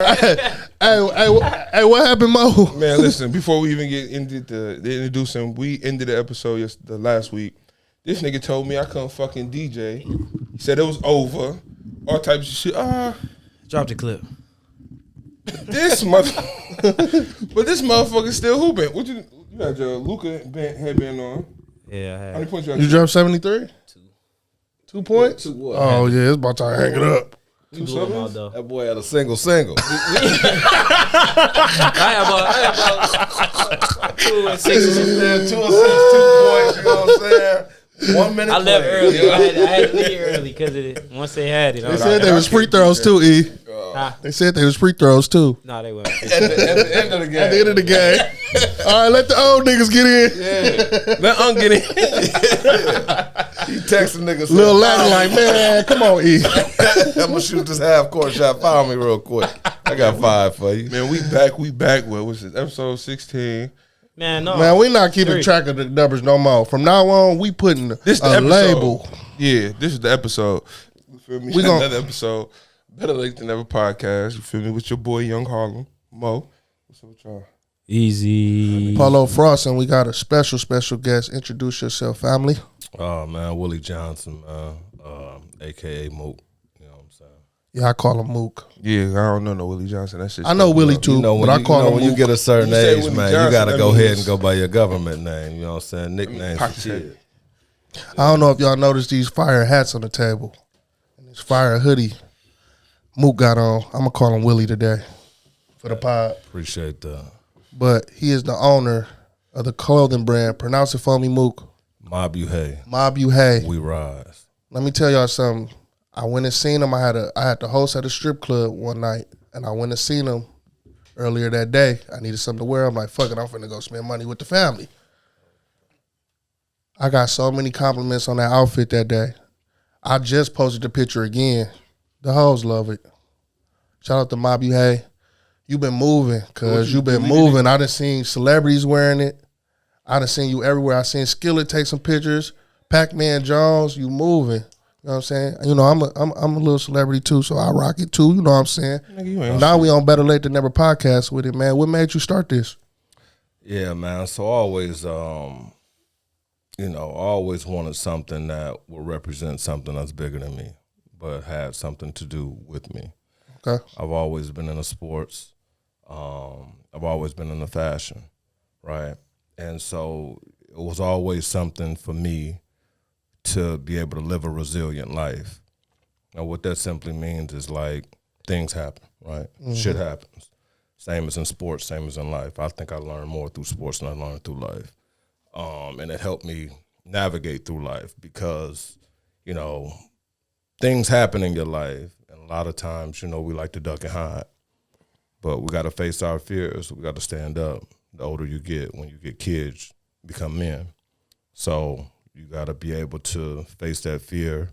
Hey, what happened, Mo? Man, listen, before we even get into the introducing, we ended the episode the last week. This nigga told me I couldn't fucking DJ. He said it was over. All types of shit. Drop the clip. This mother, but this motherfucker still hooping. What you had your Luka headband on? Yeah, I had. How many points you had? You dropped 73? 2 points? Yeah, 2 what? Oh, yeah, it's about time to hang it up. You blew him out, though. That boy had a single. I had about 2 and 6. 2 assists, 2 points. You know what I'm saying? 1 minute. I left play. early. I had to leave early because once they had it. They said they was free throws, too, E. Huh? They said they was free throws, too. No, they weren't. At the end of the game. At the end of the game. All right, let the old niggas get in. Yeah. Let Unk get in. He texting niggas. Little Latin like, man, come on, E. I'm gonna shoot this half court shot. Follow me real quick. I got 5 for you. Man, we back. What was it? Episode 16. Man, no. Man, we not keeping 3. track of the numbers no more. From now on, we putting This the a episode. label. Yeah, this is the episode. You feel me? We gon- Another episode. Better Late Than Never podcast. You feel me? With your boy Young Harlem. Mo. What's up with y'all? Easy. Polo Frost, and we got a special guest. Introduce yourself, family. Oh man, Willie Johnson, aka Mook. You know what I'm saying? Yeah, I call him Mook. Yeah, I don't know no Willie Johnson. That shit. I know Willie too, You know when but I you, call you know, him when you Mook. get a certain You say age, Willie man, Johnson, you gotta that go ahead means- and go by your government name. You know what I'm saying? Nicknames and shit. I don't know if y'all noticed these fire hats on the table. And this fire hoodie Mook got on. I'm going to call him Willie today for the pod. Appreciate that. But he is the owner of the clothing brand. Pronounce it for me, Mook. Mabuhaywerise. We rise. Let me tell y'all something. I went and seen him. I had the host at a strip club one night, and I went and seen him earlier that day. I needed something to wear. I'm like, fuck it, I'm finna go spend money with the family. I got so many compliments on that outfit that day. I just posted the picture again. The hoes love it. Shout out to Mabuhay. You been moving, cause you been moving. I done seen celebrities wearing it. I done seen you everywhere. I seen Skillet take some pictures. Pac-Man Jones, you moving. You know what I'm saying? You know, I'm a little celebrity too, so I rock it too. You know what I'm saying? Now we on Better Late Than Never podcast with it, man. What made you start this? Yeah, man. So always, always wanted something that would represent something that's bigger than me, but had something to do with me. Okay. I've always been into sports. I've always been into fashion, right? And so it was always something for me to be able to live a resilient life. Now, what that simply means is like things happen, right? Mm-hmm. Shit happens. Same as in sports, same as in life. I think I learned more through sports than I learned through life. And it helped me navigate through life because, you know, things happen in your life. And a lot of times, you know, we like to duck and hide. But we got to face our fears. We got to stand up. The older you get, when you get kids, become men. So you got to be able to face that fear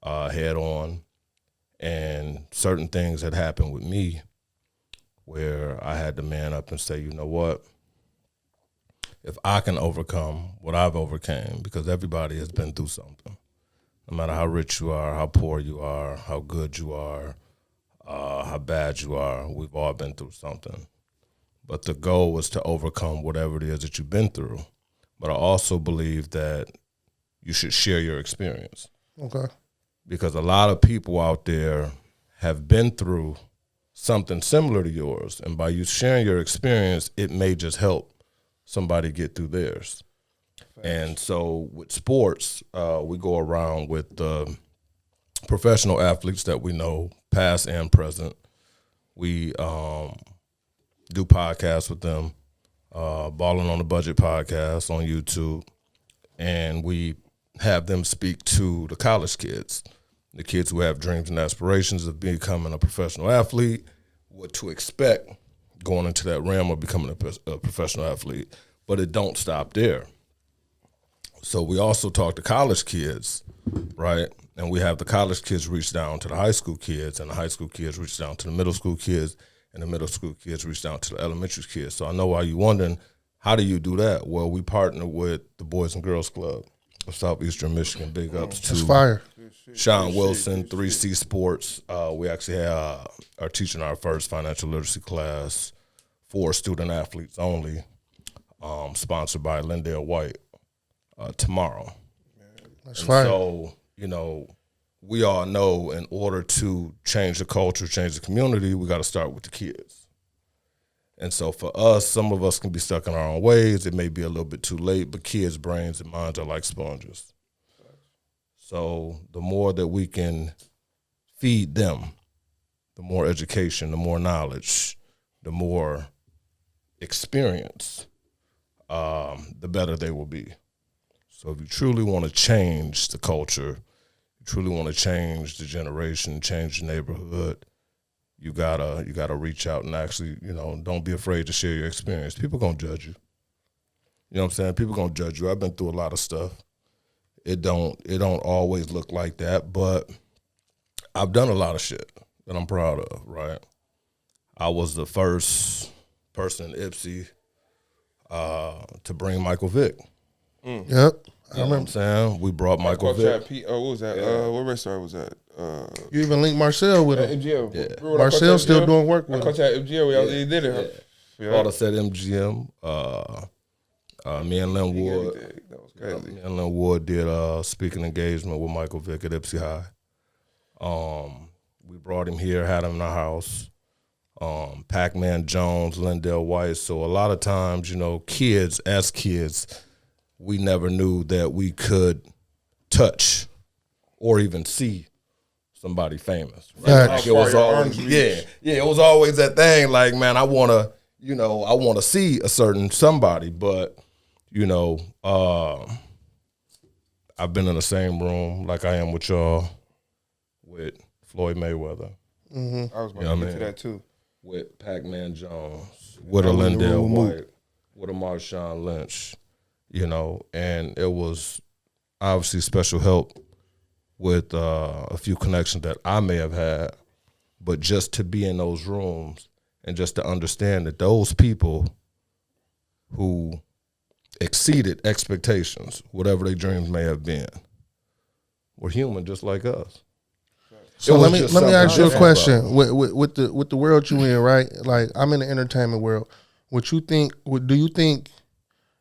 head on. And certain things had happened with me where I had to man up and say, you know what? If I can overcome what I've overcame, because everybody has been through something, no matter how rich you are, how poor you are, how good you are, how bad you are, we've all been through something. But the goal was to overcome whatever it is that you've been through. But I also believe that you should share your experience. Okay. Because a lot of people out there have been through something similar to yours. And by you sharing your experience, it may just help somebody get through theirs. Thanks. And so with sports, we go around with professional athletes that we know, past and present. We do podcasts with them, Balling on the Budget podcast on YouTube, and we have them speak to the college kids, the kids who have dreams and aspirations of becoming a professional athlete, what to expect going into that realm of becoming a professional athlete. But it don't stop there. So we also talk to college kids, right? And we have the college kids reach down to the high school kids, and the high school kids reach down to the middle school kids, and the middle school kids reach down to the elementary kids. So I know why you're wondering, how do you do that? Well, we partner with the Boys and Girls Club of Southeastern Michigan. Big ups to That's fire. Sean Wilson, 3C Sports. We actually are teaching our first financial literacy class for student athletes only, sponsored by Lindale White tomorrow. That's And fire. so, we all know in order to change the culture, change the community, we got to start with the kids. And so for us, some of us can be stuck in our own ways. It may be a little bit too late, but kids' brains and minds are like sponges. So the more that we can feed them, the more education, the more knowledge, the more experience, the better they will be. So if you truly want to change the culture, you truly want to change the generation, change the neighborhood, you gotta reach out and actually, don't be afraid to share your experience. People gonna judge you. You know what I'm saying? People gonna judge you. I've been through a lot of stuff. It don't always look like that, but I've done a lot of shit that I'm proud of, right? I was the first person in Ipsy to bring Michael Vick. Yep. I You know what I'm remember. saying? We brought Michael Vick. What was that? What restaurant was that? You even linked Marcel with him. MGM. Yeah. Remember when I Marcel's caught still that doing work MGM? with I him. caught that MGM. He did it. Yeah. Brought us at MGM. Me and Lynn Yeah, he Wood. did. That was crazy. Me and Lynn Wood did a speaking engagement with Michael Vick at Ipsy High. We brought him here, had him in our house. Pac-Man Jones, Lindell White. So a lot of times, kids, we never knew that we could touch or even see somebody famous. Right? Facts. Like it was Far your always, arms reach. it was always that thing. Like, man, I wanna see a certain somebody, but I've been in the same room like I am with y'all with Floyd Mayweather, I was about Yeah, to get man. to that too. with Pac-Man Jones, with a I was in the Lindell room with White, with a Marshawn Lynch, and it was obviously special help with a few connections that I may have had, but just to be in those rooms and just to understand that those people who exceeded expectations, whatever their dreams may have been, were human just like us. So It let was me just ask you a something question. With the world you in, right? Like I'm in the entertainment world. Do you think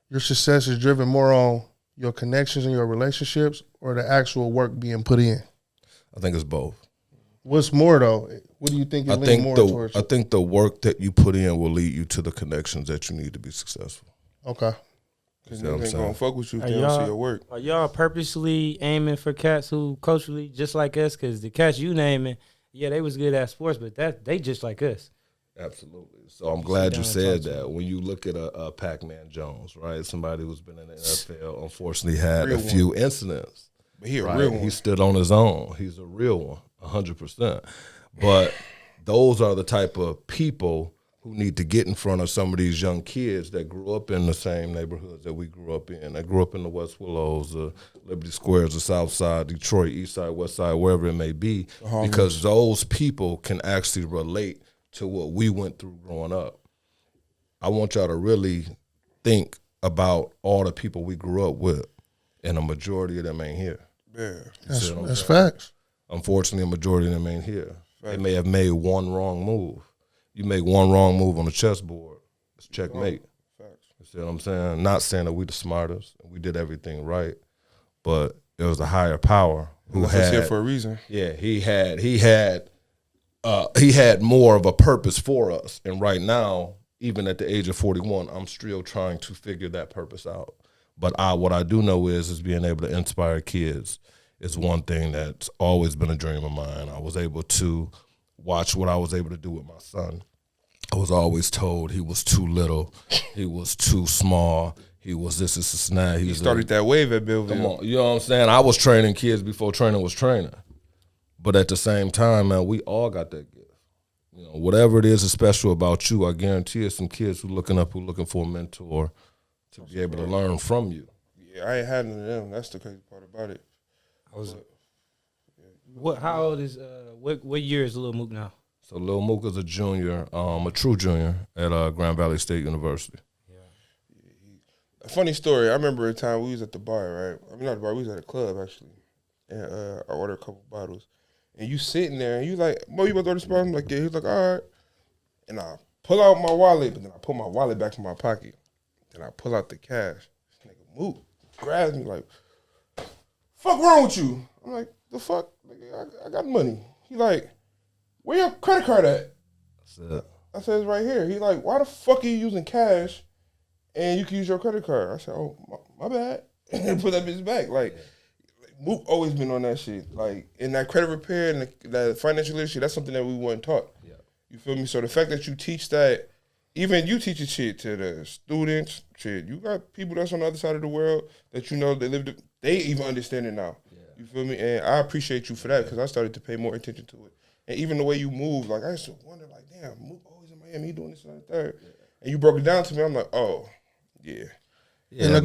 your success is driven more on your connections and your relationships, or the actual work being put in? I think it's both. What's more though? What do you think is leaning more towards? I think the work that you put in will lead you to the connections that you need to be successful. Okay. Because See what I'm niggas ain't saying? gonna fuck with you if Are they don't see y'all- your work. Are y'all purposely aiming for cats who culturally just like us? Because the cats you naming, they was good at sports, but they just like us. Absolutely. So I'm glad you down and said talk to that. When you look at a Pac-Man Jones, right, somebody who's been in the NFL, unfortunately had Real a few incidents. But he a Right? real one. He stood on his own. He's a real one, 100%. But those are the type of people who need to get in front of some of these young kids that grew up in the same neighborhoods that we grew up in. That grew up in the West Willows, the Liberty Squares, the South Side, Detroit, East Side, West Side, wherever it may be, because those people can actually relate to what we went through growing up. I want y'all to really think about all the people we grew up with, and a majority of them ain't here. Yeah. That's facts. Unfortunately, a majority of them ain't here. They may have made one wrong move. You make one wrong move on the chessboard, it's checkmate. Facts. You see what I'm saying? Not saying that we the smartest, we did everything right, but there was a higher power who That's here had, for a reason. yeah, he had more of a purpose for us. And right now, even at the age of 41, I'm still trying to figure that purpose out. But what I do know is being able to inspire kids is one thing that's always been a dream of mine. I was able to watch what I was able to do with my son. I was always told he was too little, he was too small, he was this and that. He started that wave at Belleville. Come on, you know what I'm saying? I was training kids before training was training. But at the same time, man, we all got that gift. Whatever it is special about you, I guarantee it's some kids who looking for a mentor to be able to learn from you. Yeah, I ain't had none of them. That's the crazy part about it. How old is what year is Lil Mook now? So Lil Mook is a junior, a true junior at Grand Valley State University. A funny story. I remember a time we was at the bar, right? I mean, not the bar. We was at a club actually, and I ordered a couple bottles, and you sitting there, and you like, "Mo, you about to order this bottle?" I'm like, "Yeah." He's like, "All right," and I pull out my wallet, but then I put my wallet back in my pocket. Then I pull out the cash. This nigga move, grabs me like, "Fuck wrong with you?" I'm like, "The fuck? Nigga, I got money." He like, "Where your credit card at?" I said, "It's right here." He like, "Why the fuck are you using cash and you can use your credit card?" I said, "Oh, my bad." And put that bitch back. Like, Mook always been on that shit. Like, in that credit repair and that financial literacy, that's something that we weren't taught. Yeah. You feel me? So the fact that you teach that, even you teach shit to the students, shit, you got people that's on the other side of the world that you know they even understand it now. Yeah. You feel me? And I appreciate you for that because I started to pay more attention to it. And even the way you move, like, I used to wonder, like, damn, Mook always in Miami, he doing this and that third. Yeah. And you broke it down to me, I'm like, oh, yeah. Yeah, and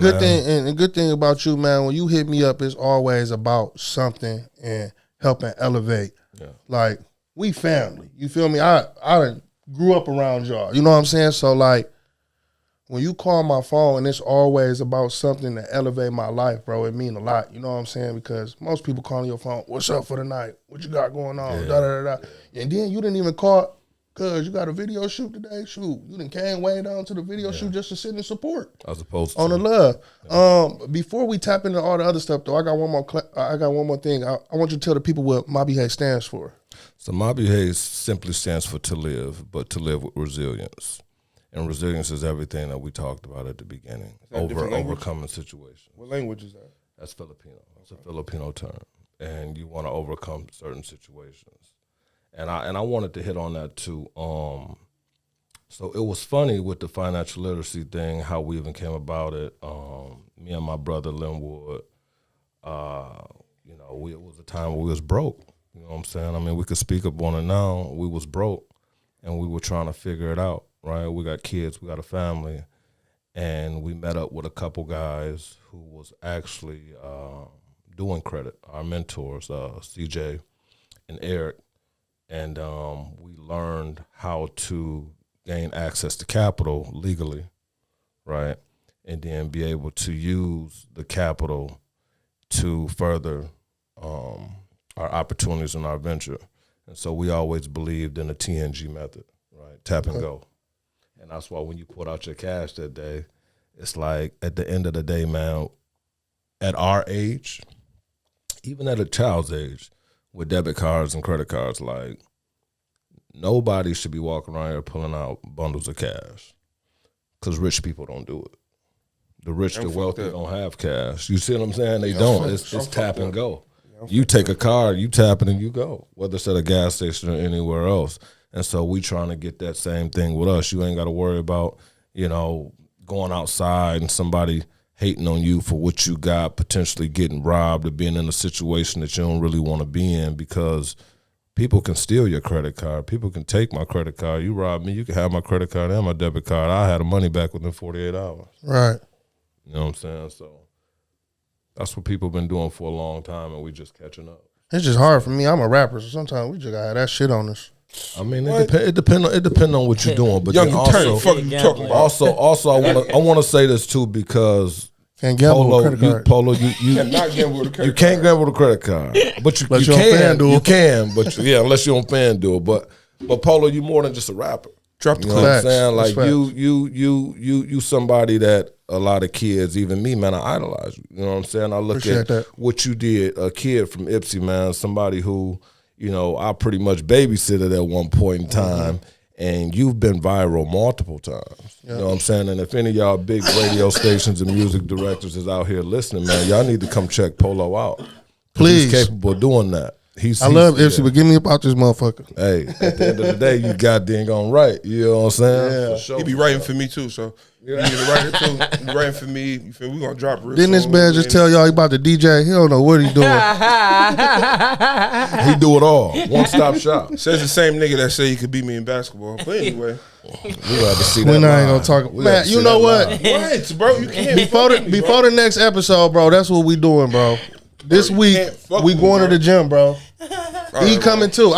the good thing about you, man, when you hit me up, it's always about something and helping elevate. Yeah. Like, we family. You feel me? I grew up around y'all. You know what I'm saying? So, like, when you call my phone and it's always about something to elevate my life, bro, it mean a lot. You know what I'm saying? Because most people calling your phone, "What's up for the night? What you got going on?" Yeah. Da, da, da, da. And then you didn't even call because you got a video shoot today. Shoot, you done came way down to the video shoot just to sit and support. As opposed to on the love. Yeah. Before we tap into all the other stuff, though, I got one more thing. I want you to tell the people what Mabuhay stands for. So Mabuhay simply stands for to live, but to live with resilience. And resilience is everything that we talked about at the beginning. Overcoming situations. What language is that? That's Filipino. It's a Filipino term. And you want to overcome certain situations. And I wanted to hit on that too. So it was funny with the financial literacy thing, how we even came about it. Me and my brother Linwood, it was a time where we was broke. You know what I'm saying? I mean, we could speak up on it now. We was broke, and we were trying to figure it out, right? We got kids, we got a family, and we met up with a couple guys who was actually doing credit, our mentors, CJ and Eric. And we learned how to gain access to capital legally, right? And then be able to use the capital to further our opportunities in our venture. And so we always believed in the TNG method, right? Tap and go. And that's why when you put out your cash that day, it's like at the end of the day, man, at our age, even at a child's age, with debit cards and credit cards, like, nobody should be walking around here pulling out bundles of cash because rich people don't do it. The rich, the wealthy don't have cash. You see what I'm saying? They don't. It's tap and go. You take a card, you tap it and you go, whether it's at a gas station or anywhere else. And so we trying to get that same thing with us. You ain't got to worry about, going outside and somebody hating on you for what you got, potentially getting robbed or being in a situation that you don't really want to be in because people can steal your credit card. People can take my credit card. You rob me, you can have my credit card and my debit card. I had the money back within 48 hours. Right. You know what I'm saying? So that's what people been doing for a long time, and we just catching up. It's just hard for me. I'm a rapper, so sometimes we just got to have that shit on us. I mean, it depend on what you're doing, but Young, then also, also, I want to say this too because can't gamble with a credit card. Polo, you cannot gamble with a credit card. You can't gamble with a credit card, but you can, but unless you're on FanDuel, but Polo, you more than just a rapper. Drop the clip. You know what I'm saying? Like you somebody that a lot of kids, even me, man, I idolize you. You know what I'm saying? I look at what you did, a kid from Ipsy, man, somebody who, I pretty much babysitted at one point in time, and you've been viral multiple times. You know what I'm saying? And if any of y'all big radio stations and music directors is out here listening, man, y'all need to come check Polo out. Please. He's capable of doing that. I love Ipsy, but get me about this motherfucker. Hey, at the end of the day, you goddamn gonna write. You know what I'm saying? Yeah. For sure. He be writing for me too, so you need to write it too. He writing for me. You feel we gonna drop real Didn't this man just tell y'all he about to DJ? He don't know what he doing. He do it all. One stop shop. Says the same nigga that said he could beat me in basketball. But anyway. We got to see that. We're not even gonna talk. Man, you know what? What, bro? You can't before the next episode, bro. That's what we doing, bro. This week we going to the gym, bro. E coming too.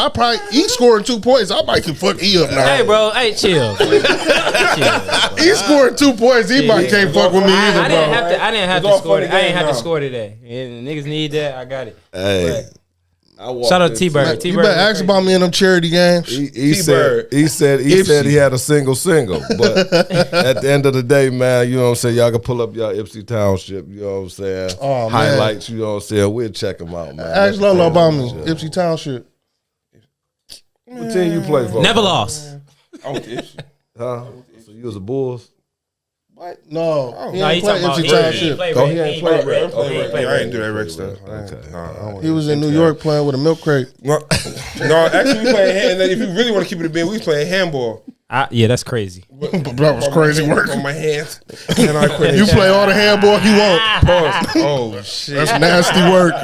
E scoring 2 points. I might can fuck E up now. Hey, bro. Hey, chill. E scoring 2 points. He might can't fuck with me either, I bro. didn't have to score. I didn't have to score today. And niggas need that. I got it. Hey. Shout out T-Bird. You better ask about me in them charity games. He said he had a single, but at the end of the day, man, you know what I'm saying, y'all can pull up y'all Ipsy Township, you know what I'm saying, highlights, you know what I'm saying, we'll check them out, man. Ask Lolo about me, Ipsy Township. What team you play for? Never lost. I went to Ipsy. Huh? So you was the Bulls? What? No, he No, ain't play Ipsy Township. He ain't play Red. I ain't do that Rick stuff. He was in New York playing with a milk crate. No, actually, we playing hand. If you really want to keep it a bit, we was playing handball. Yeah, that's crazy. That was crazy work. On my hands. And I quit. You play all the handball you want. Pause. Oh, shit. That's nasty work.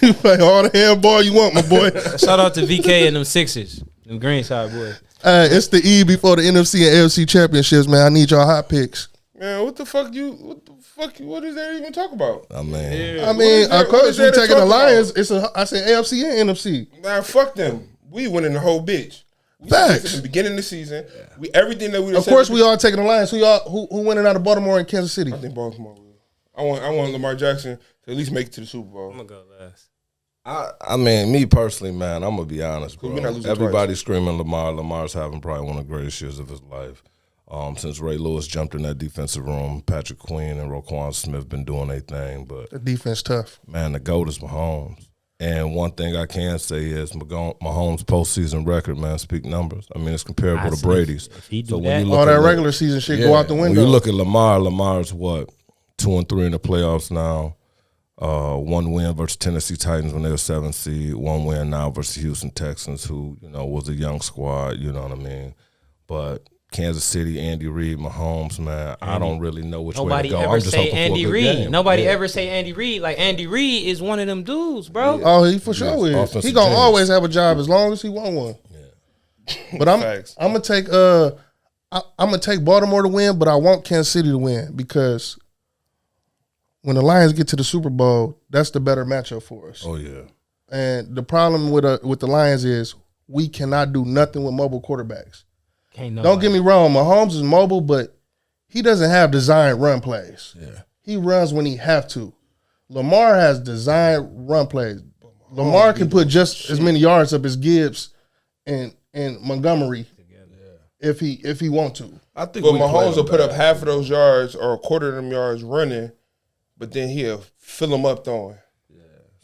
You play all the handball you want, my boy. Shout out to VK and them Sixers, them Greenside boys. It's the E before the NFC and AFC championships, man. I need y'all hot picks. Man, what the fuck, what is there even talk about? I mean, Of course, we taking the Lions. I said AFC and NFC. Nah, fuck them. We winning the whole bitch. Facts. At the beginning of the season, everything that we. Of course, we all taking the Lions. Who winning out of Baltimore and Kansas City? I think Baltimore will. I want Lamar Jackson to at least make it to the Super Bowl. I'm gonna go last. I mean, me personally, man, I'm gonna be honest, bro. We're not losing Everybody's screaming Lamar. Lamar's having probably one of the greatest years of his life. Since Ray Lewis jumped in that defensive room, Patrick Queen and Roquan Smith been doing their thing. But The defense tough. man, the GOAT is Mahomes. And one thing I can say is Mahomes' postseason record, man, speak numbers. I mean, it's comparable to Brady's. If he do So when that, you look All that at regular season shit go out the When window. you look at Lamar's what, 2-3 in the playoffs now. 1 win versus Tennessee Titans when they were 7th seed. 1 win now versus Houston Texans, who was a young squad. You know what I mean? But Kansas City, Andy Reid, Mahomes, man, I don't really know which way to Nobody go. ever I'm just say hoping Andy for a good Reid. game. Nobody Yeah. ever say Andy Reid. Like Andy Reid is one of them dudes, bro. Oh, he for sure is. offensive He gonna genius. always have a job as long as he want one. But I'm Facts. gonna take I'm gonna take Baltimore to win, but I want Kansas City to win because when the Lions get to the Super Bowl, that's the better matchup for us. Oh yeah. And the problem with the Lions is we cannot do nothing with mobile quarterbacks. Don't get me wrong, Mahomes is mobile, but he doesn't have designed run plays. Yeah. He runs when he have to. Lamar has designed run plays. Lamar can put just as many yards up as Gibbs and Montgomery if he want to. I think But we Mahomes played will put them up half of those yards or a quarter of them yards running, but then he'll fill them up throwing.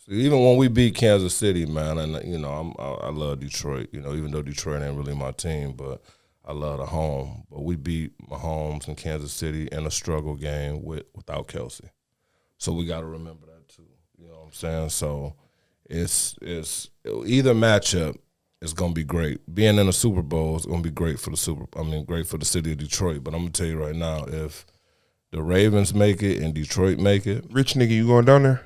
Even when we beat Kansas City, man, and I love Detroit. Even though Detroit ain't really my team, but I love the home. But we beat Mahomes and Kansas City in a struggle game without Kelsey. So we got to remember that too. You know what I'm saying? So it's either matchup is gonna be great. Being in a Super Bowl is gonna be great for great for the city of Detroit. But I'm gonna tell you right now, if the Ravens make it and Detroit make it, Rich nigga, you going down there?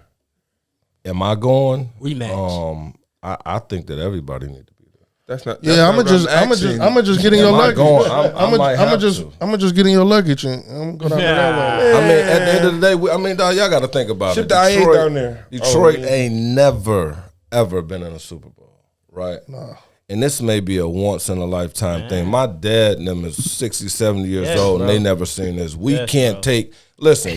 am I going? Rematch. I think that everybody need to be there. That's not. Yeah, I'm gonna just get in your Am I luggage. going? I might have to. I'm gonna just get in your luggage and I'm gonna go down that way. I mean, at the end of the day, dog, y'all got to think about Ship it. the I-8 down there. Detroit Oh, yeah. ain't never, ever been in a Super Bowl, right? Nah. And this may be a once-in-a-lifetime thing. My dad and them is 60, 70 years Yes, old, bro. and they never seen this. We Yes, can't bro.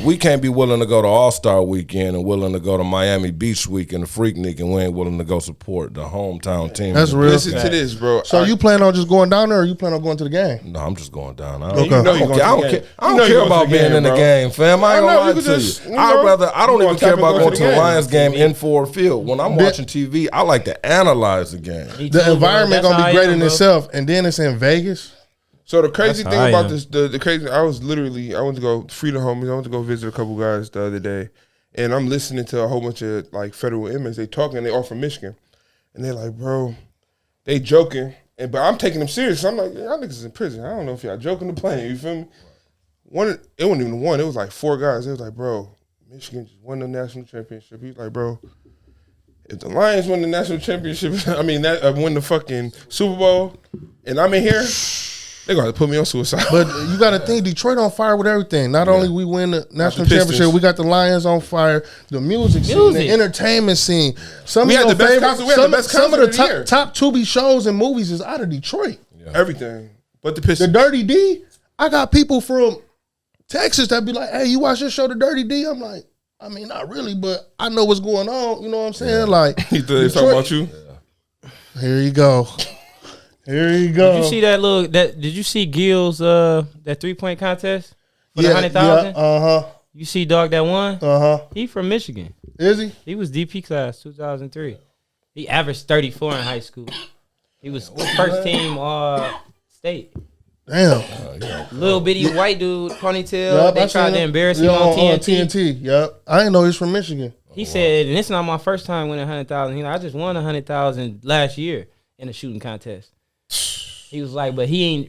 we can't be willing to go to All-Star Weekend and willing to go to Miami Beach Week and the Freaknik, and we ain't willing to go support the hometown team. That's real. Listen to this, bro. So you plan on just going down there, or you plan on going to the game? No, I'm just going down. I Okay. don't, You know you I going don't to the care. game. I You don't know you care going to about the being game, in the bro. game, fam. I ain't I know, gonna lie you could to just, you. you I know, don't you even wanna care tap about and go going to to the a game. Lions game in Ford Field. When I'm watching TV, I like to analyze the game. Me The too, bro. environment That's gonna how be I great am, in bro. itself, and then it's in Vegas. So the crazy That's thing how I about am. this, the crazy, I went to go free the homies. I went to go visit a couple guys the other day, and I'm listening to a whole bunch of like federal inmates. They talking, they all from Michigan, and they're like, bro, they joking, but I'm taking them serious. I'm like, y'all niggas is in prison. I don't know if y'all joking or playing. You feel me? It wasn't even one. It was like 4 guys. It was like, bro, Michigan just won the national championship. He was like, bro, if the Lions win the national championship, win the fucking Super Bowl, and I'm in here, They gonna have to put me on suicide. But you got to think, Detroit on fire with everything. Not only we win the national Pistons. championship, we got the Lions on fire. The music scene, the entertainment scene. Some We of had your the best favorite, concert. We had the best some of concert the of the year. top Tubi shows and movies is out of Detroit. Everything, but the The Pistons. Dirty D. I got people from Texas that be like, "Hey, you watch this show, The Dirty D?" I'm like, I mean, not really, but I know what's going on. You know what I'm saying? Like, He thought they talking about you. here you go. Here you go. Did you see that little? Did you see Gil's that 3-point contest for the 100,000? You see, dog that won. He from Michigan. Is he? He was DP class 2003. He averaged 34 in high school. He was first team state. Damn. Little bitty white dude, ponytail. Yep, They I tried seen to him. embarrass Yeah, him on TNT. TNT. Yep. I didn't know he's from Michigan. He said, and it's not my first time winning 100,000. He like, I just won 100,000 last year in a shooting contest. He was like, but he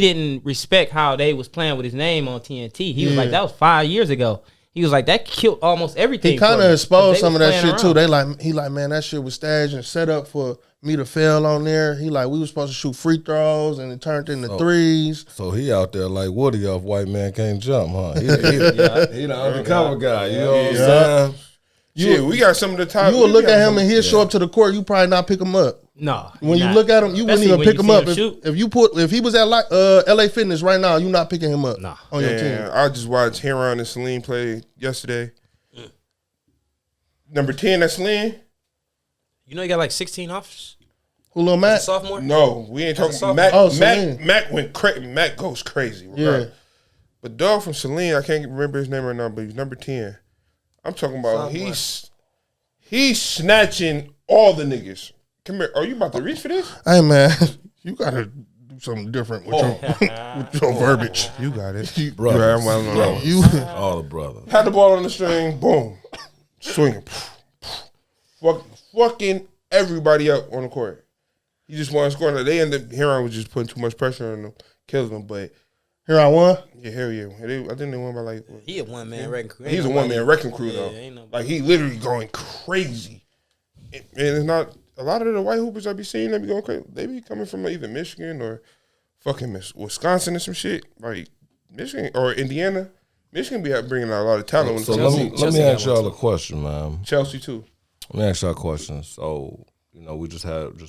didn't respect how they was playing with his name on TNT. He was like, that was 5 years ago. He was like, that killed almost everything. He kind of exposed some of that shit around. too. He like, man, that shit was staged and set up for me to fail on there. He like, we were supposed to shoot free throws and it turned into threes. So he out there like Woody off White Man Can't Jump, huh? He the undercover guy. You know what I'm saying? Yeah, we got some of the top. You would look at him and he'll show up to the court. You probably not pick him up. No. When you look at him, you wouldn't even Especially pick when him up. you see him shoot. If he was at LA Fitness right now, you not picking him up on your team. I just watched Heron and Celine play yesterday. Number 10, that's Celine. You know he got like 16 offers. Who, Lil As a Matt? sophomore? No, we ain't talking. sophomore. Mac, Oh, Mac, Celine. Mac went crazy. Mac goes crazy. Right? Yeah. But dog from Celine, I can't remember his name right now, but he's number 10. I'm talking about he's snatching all the niggas. Come here. Are you about to reach for this? Hey, man, you got to do something different with your verbiage. You got it. Brothers. Yeah, I'm well on that. You All the brothers. Had the ball on the string, boom, swinging, fucking everybody up on the court. He just wanted to score. They ended up, Heron was just putting too much pressure on them, killing them. But here I won. yeah, hell yeah. I think they won by like. He a one-man wrecking crew. He's a one-man wrecking crew though. ain't nobody. Like he literally going crazy, and it's not a lot of the white hoopers I be seeing. They be going crazy. They be coming from either Michigan or fucking Wisconsin or some shit. Like Michigan or Indiana. Michigan be bringing out a lot of talent. When So it comes to let me ask y'all a question, man. Chelsea too. Let me ask y'all a question. So, you know, we just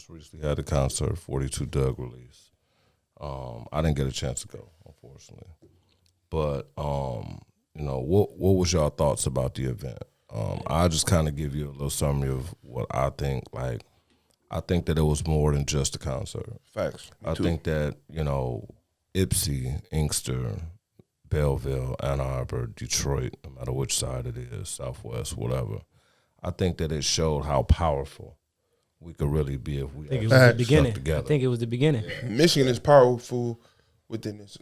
recently had a concert, 42 Doug release. I didn't get a chance to go, unfortunately. But you know, what was y'all thoughts about the event? I'll just kind of give you a little summary of what I think. Like, I think that it was more than just a concert. Facts. I think that, you know, Ypsi, Inkster, Belleville, Ann Arbor, Detroit, no matter which side it is, Southwest, whatever, I think that it showed how powerful we could really be if we I think it actually was the stuck beginning. together. I think it was the beginning. Michigan is powerful within its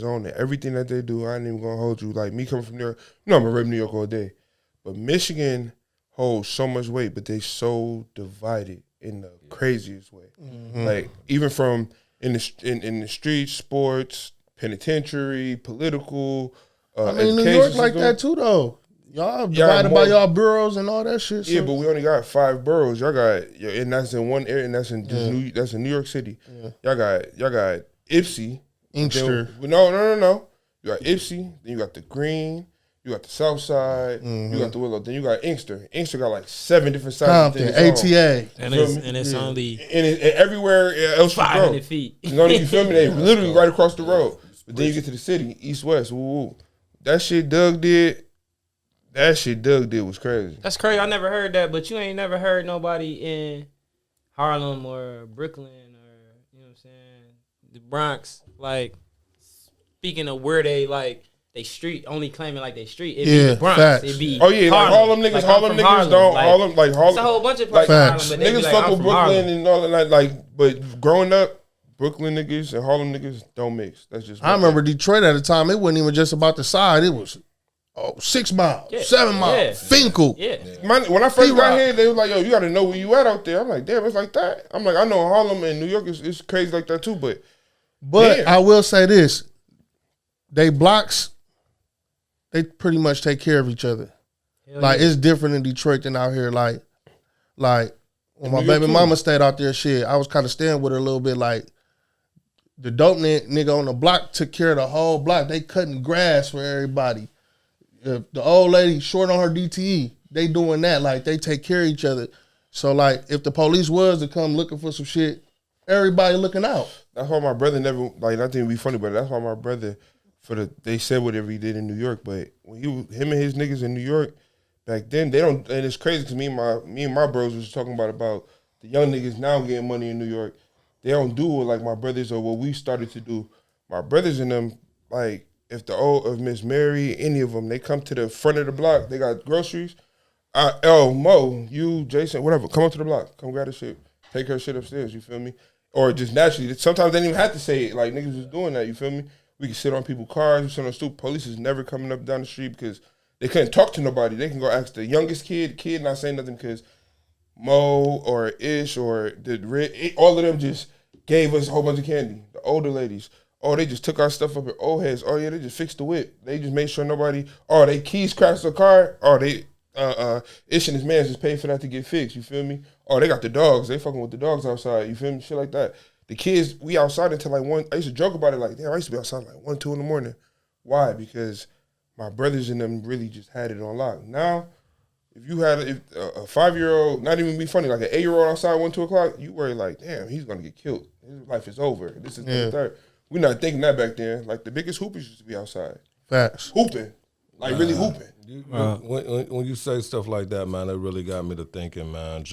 own. Everything that they do, I ain't even gonna hold you. Like me coming from New York, you know I'm gonna rep New York all day, but Michigan holds so much weight, but they so divided in the craziest way. Like even from in the streets, sports, penitentiary, political. I mean, New education York like system. that too, though. Y'all divided by y'all boroughs and all that shit. Yeah, so- but we only got 5 boroughs. Y'all got, and that's in one area, and that's in that's in New York City. Y'all got Ypsi, Inkster. Then, no. You got Ypsi, then you got the Green, you got the South Side, you got the Willow, then you got Inkster. Inkster got like 7 different sides. Compton, ATA. And it's only and everywhere else you go. 500 feet. You know, you feel me? They literally right across the road. But then you get to the city, east west. Woo. That shit Doug did was crazy. That's crazy. I never heard that, but you ain't never heard nobody in Harlem or Brooklyn or, you know what I'm saying, the Bronx, like, speaking of where they, like, they street, only claiming like they street. It'd be Yeah, the Bronx. facts. It'd be Oh yeah, like Harlem niggas, Like, I'm Harlem from niggas Harlem. don't Like, Harlem like Harlem. It's a whole bunch of like, parts of Harlem, facts. but they be Niggas like, fuck I'm with from Brooklyn Harlem. and all that. Like, but growing up, Brooklyn niggas and Harlem niggas don't mix. That's just. I remember Detroit at the time. It wasn't even just about the side. It was 6 miles, Yeah. 7 miles, Yeah. Finkel. Yeah. When I first got P-Rock. here, they was like, "Yo, you got to know where you at out there." I'm like, "Damn, it's like that." I'm like, "I know Harlem and New York is crazy like that too." But But damn. I will say this: they blocks, they pretty much take care of each other. Hell Like yeah. it's different in Detroit than out here. Like when my New York baby too. mama stayed out there, shit, I was kind of staying with her a little bit. Like the dope nigga on the block took care of the whole block. They cutting grass for everybody. If the old lady short on her DTE, they doing that. Like, they take care of each other. So, like, if the police was to come looking for some shit, everybody looking out. That's why my brother never, like, not to be funny, but that's why my brother, they said whatever he did in New York, but when him and his niggas in New York, back then, they don't, and it's crazy because me and my bros was talking about the young niggas now getting money in New York. They don't do it like my brothers or what we started to do. My brothers and them, like, if Miss Mary, any of them, they come to the front of the block, they got groceries. Mo, you, Jason, whatever, come up to the block, come grab the shit, take her shit upstairs, you feel me? Or just naturally, sometimes they didn't even have to say it, like niggas was doing that, you feel me? We can sit on people's cars, we sit on the stoop, police is never coming up down the street because they couldn't talk to nobody. They can go ask the youngest kid not saying nothing because Mo or Ish or all of them just gave us a whole bunch of candy. The older ladies, they just took our stuff up at old heads. Oh yeah, they just fixed the whip. They just made sure nobody. They keys crashed the car. They Ish and his man just paid for that to get fixed. You feel me? They got the dogs. They fucking with the dogs outside. You feel me? Shit like that. The kids, we outside until like 1. I used to joke about it like, damn, I used to be outside like 1, 2 in the morning. Why? Because my brothers and them really just had it on lock. Now, if you had a 5-year-old, not even be funny, like an 8-year-old outside 1, 2 o'clock, you worry like, damn, he's gonna get killed. His life is over. This is the third. We're not thinking that back then. Like the biggest hoopers used to be outside. Facts. Hooping. Like really hooping. When you say stuff like that, man, it really got me to thinking, man,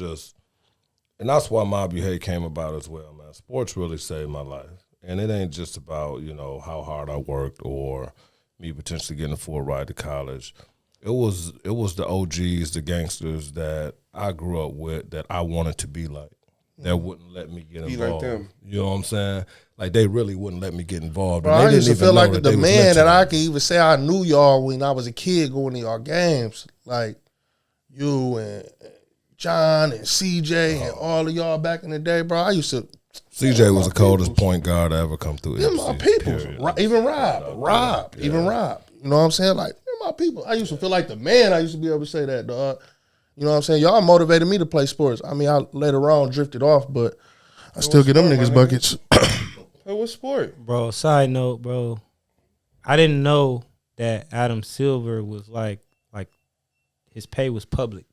and that's why Mabuhay came about as well, man. Sports really saved my life. And it ain't just about, how hard I worked or me potentially getting a full ride to college. It was the OGs, the gangsters that I grew up with that I wanted to be like. That wouldn't let me get involved. Be like them. You know what I'm saying? Like, they really wouldn't let me get involved. Bro, I used to feel like the man that I could even say I knew y'all when I was a kid going to y'all games. Like, you and John and CJ and all of y'all back in the day, bro. I used to. CJ was the coldest point guard I ever come through. Them my people. Even Rob. You know what I'm saying? Like, them my people. I used to feel like the man. I used to be able to say that, dog. You know what I'm saying? Y'all motivated me to play sports. I mean, I later on drifted off, but I still get them niggas buckets. Hey, what sport? Bro, side note, bro. I didn't know that Adam Silver was like his pay was public.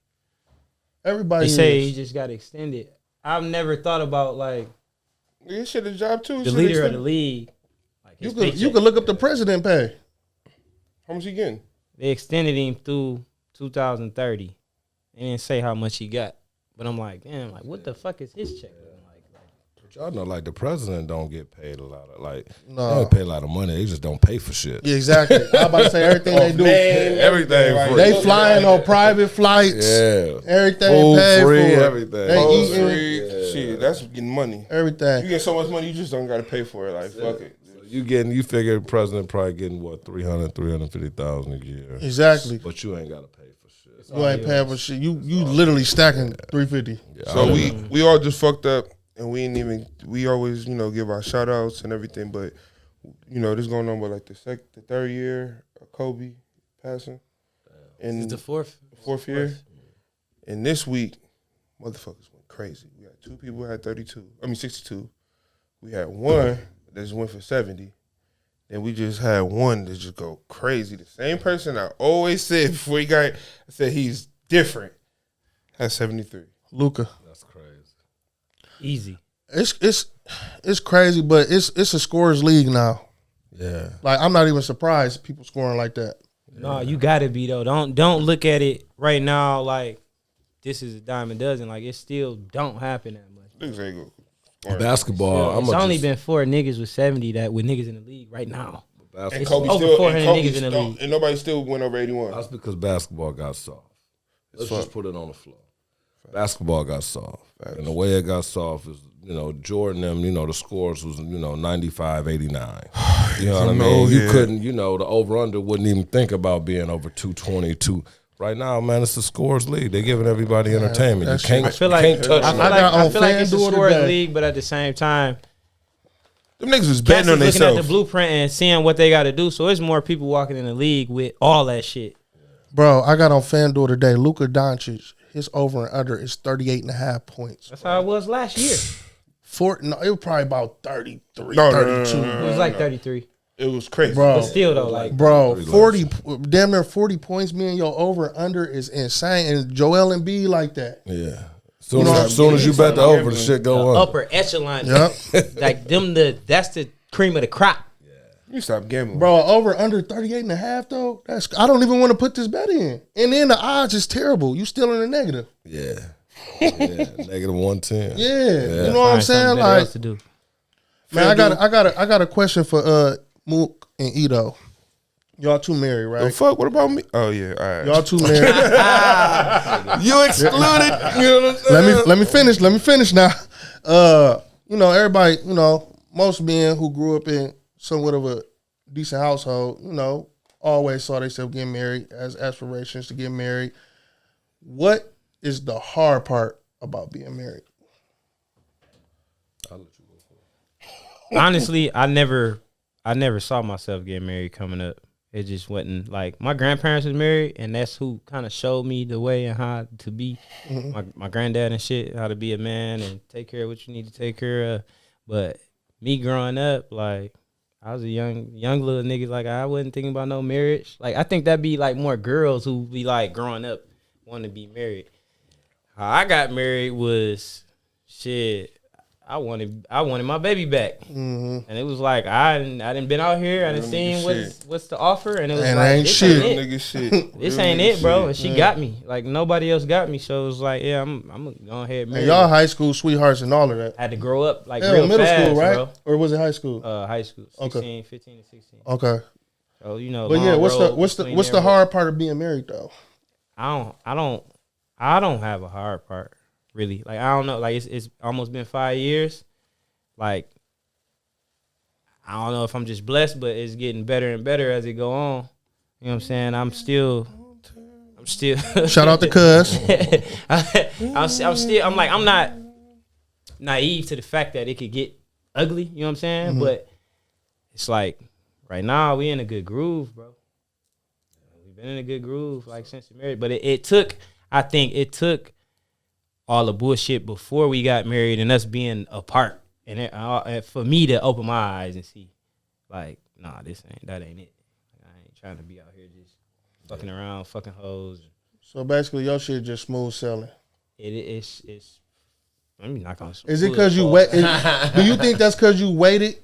Everybody They say he just got extended. I've never thought about like This shit a job too. the leader of the league. Like you could look up the president pay. How much he getting? They extended him through 2030. They didn't say how much he got, but I'm like, damn, like what the fuck is his check? But y'all know, like, the president don't get paid a lot of, they No. don't pay a lot of money. They just don't pay for shit. Yeah, exactly. I'm about to say everything they do. Everything Right. free. They flying on private flights. Yeah. Everything Food paid free, for. everything. They Food eating free. Shit, that's getting money. everything. You get so much money, you just don't got to pay for it. Like, fuck it. You figure the president probably getting, what, 350,000 a year. Exactly. But you ain't got to pay for shit. You ain't paying for shit. You literally stacking 350. Yeah, So we all just fucked up, and we always, give our shout outs and everything, but, this going on with like the third year of Kobe passing. And It's the fourth year. And this week, motherfuckers went crazy. We had 2 people who had 62. We had one that just went for 70. Then we just had one that just go crazy. The same person I always said before I said he's different, had 73. Luka. That's crazy. Easy. It's crazy, but it's a scorers league now. Yeah. Like, I'm not even surprised people scoring like that. No, you gotta be though. Don't look at it right now like this is a dime a dozen. Like it still don't happen that much. Niggas ain't go. Basketball, It's only been 4 niggas with 70 that with niggas in the league right now. And It's Kobe over still, 400 and Kobe niggas in the still, league. and nobody still went over 81. That's because basketball got soft. Let's Fuck. just put it on the floor. Basketball got soft. And the way it got soft is, Jordan them, the scores was, 95, 89. You know what I mean? You couldn't, the over-under wouldn't even think about being over 222. Right now, man, it's a scores league. They're giving everybody entertainment. You can't, I feel like touch it. I feel like it's a FanDuel scoring today. league, but at the same time, Them niggas was cats betting on is looking at the themselves. blueprint and seeing what they got to do. So it's more people walking in the league with all that shit. Bro, I got on FanDuel today. Luka Doncic, his over and under is 38.5 points. That's how it was last year. No, it was probably about 33, No, 32. It was like 33. It was crazy. Bro. But still though, like Bro, 40, damn near 40 points. Me and your over under is insane. And Joel Embiid like that. Yeah. Soon as you bet the over, the shit go on. upper echelon. Yep. Like that's the cream of the crop. You stop gambling. Bro, over under 38 and a half though. I don't even want to put this bet in. And then the odds is terrible. You still in the negative. Yeah. Negative 110. Yeah. You know what I'm saying? Something better Like, else to do. man, I got a question for Mook and Ito. Y'all two married, The right? fuck? What about me? Oh yeah, all right. Y'all two married. You excluded. You know what I'm saying? Let me finish now. You know, everybody, you know, most men who grew up in somewhat of a decent household, you know, always saw themselves getting married as aspirations to get married. What is the hard part about being married? I'll let you go first. Honestly, I never saw myself getting married coming up. It just wasn't like my grandparents was married, and that's who kind of showed me the way and how to be. My granddad and shit, how to be a man and take care of what you need to take care of. But me growing up, like I was a young little nigga. Like I wasn't thinking about no marriage. Like I think that'd be like more girls who be like growing up wanting to be married. How I got married was shit. I wanted my baby back, and it was like I didn't been out here. I didn't seen what's the offer, and it was And like ain't this shit. ain't it. Nigga shit. This Real ain't nigga it, bro. shit. And she got me. Like nobody else got me, so it was like, yeah, I'm gonna go ahead and marry. And y'all her. high school sweethearts and all of that. I had to grow up like Yeah, real middle fast, school, right? bro. Or was it high school? High school, 15 to 16. Okay. So you know, But yeah, long road what's between the there, hard part of being married though? I don't have a hard part really. Like I don't know. Like it's almost been 5 years. Like I don't know if I'm just blessed, but it's getting better and better as it go on. You know what I'm saying? I'm still. Shout out to Cuz. I'm not naive to the fact that it could get ugly. You know what I'm saying? But it's like right now we in a good groove, bro. We've been in a good groove like since we married. But I think it took all the bullshit before we got married and us being apart. And for me to open my eyes and see, like, nah, that ain't it. I ain't trying to be out here just fucking around, fucking hoes. So basically, your shit just smooth selling. It's. Let me knock on some. Is it wood, because you boy. wait? Do you think that's because you waited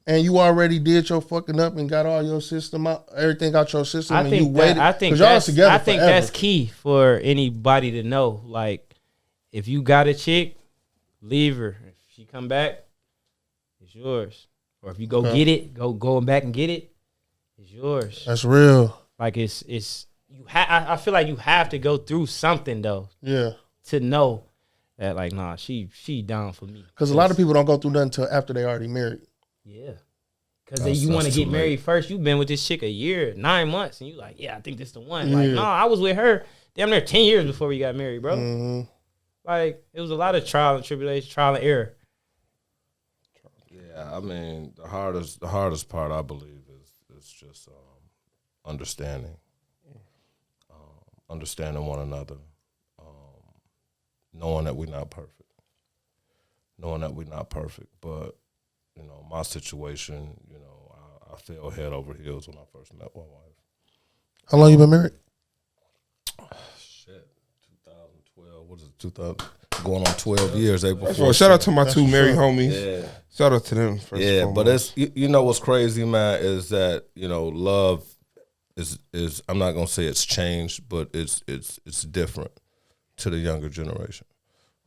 and you already did your fucking up and got all your system out, everything out your system, and you waited? I think 'Cause y'all that's together I think forever. that's key for anybody to know. Like, if you got a chick, leave her. If she come back, it's yours. Or if you go get it, going back and get it, it's yours. That's real. Like it's I feel like you have to go through something though Yeah. to know that like nah she down for me. Because a lot of people don't go through nothing until after they already married. Yeah. Because you want to get married first. You've been with this chick a year, 9 months, and you like, yeah, I think this the one. Like, no, I was with her damn near 10 years before we got married, bro. Mm-hmm. Like, it was a lot of trial and tribulation, trial and error. Yeah, I mean, the hardest part, I believe, is just understanding. Understanding one another. Knowing that we're not perfect. But, you know, my situation, you know, I fell head over heels when I first met my wife. How long you been married? Shit, 2012. What is it? 2000? Going on 12 years. April 4th. Well, shout out to my two married homies. Yeah. Shout out to them. First Yeah, and but foremost. it's you know what's crazy, man, is that, you know, love is I'm not gonna say it's changed, but it's different to the younger generation,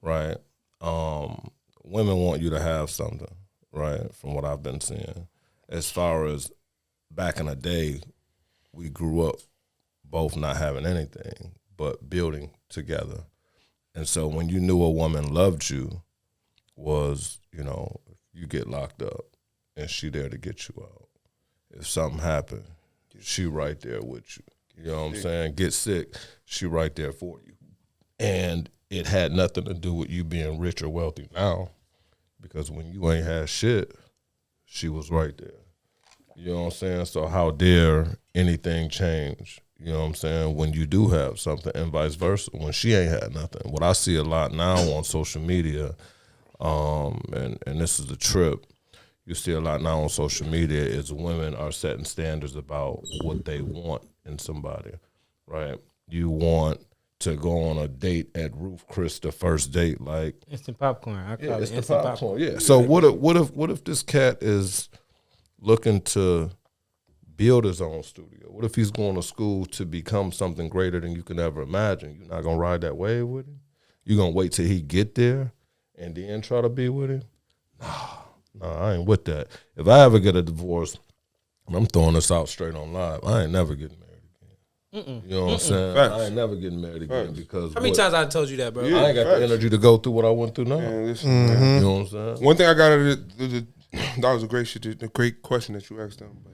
right? Women want you to have something, right? From what I've been seeing, as far as back in the day, we grew up both not having anything but building together, and so when you knew a woman loved you, was, you know, you get locked up and she there to get you out. If something happened, she right there with you. You know what I'm saying? Get sick, she right there for you. And it had nothing to do with you being rich or wealthy now, because when you ain't had shit, she was right there. You know what I'm saying? So how dare anything change? You know what I'm saying? When you do have something, and vice versa, when she ain't had nothing. What I see a lot now on social media, and this is the trip. You see a lot now on social media is women are setting standards about what they want in somebody, right? You want to go on a date at Ruth Chris, the first date, like Instant popcorn. I call it it's the instant popcorn. Yeah. So what if this cat is looking to build his own studio? What if he's going to school to become something greater than you can ever imagine? You're not gonna ride that wave with him? You're gonna wait till he get there and then try to be with him? No, I ain't with that. If I ever get a divorce, I'm throwing this out straight on live. I ain't never getting married again. You know what I'm saying? Facts. I ain't never getting married again Facts. because How many times I told you that, bro? Yeah. I ain't got the energy to go through what I went through now. Man, listen, man. You know what I'm saying? One thing I got out of that was a great shit, a great question that you asked them. But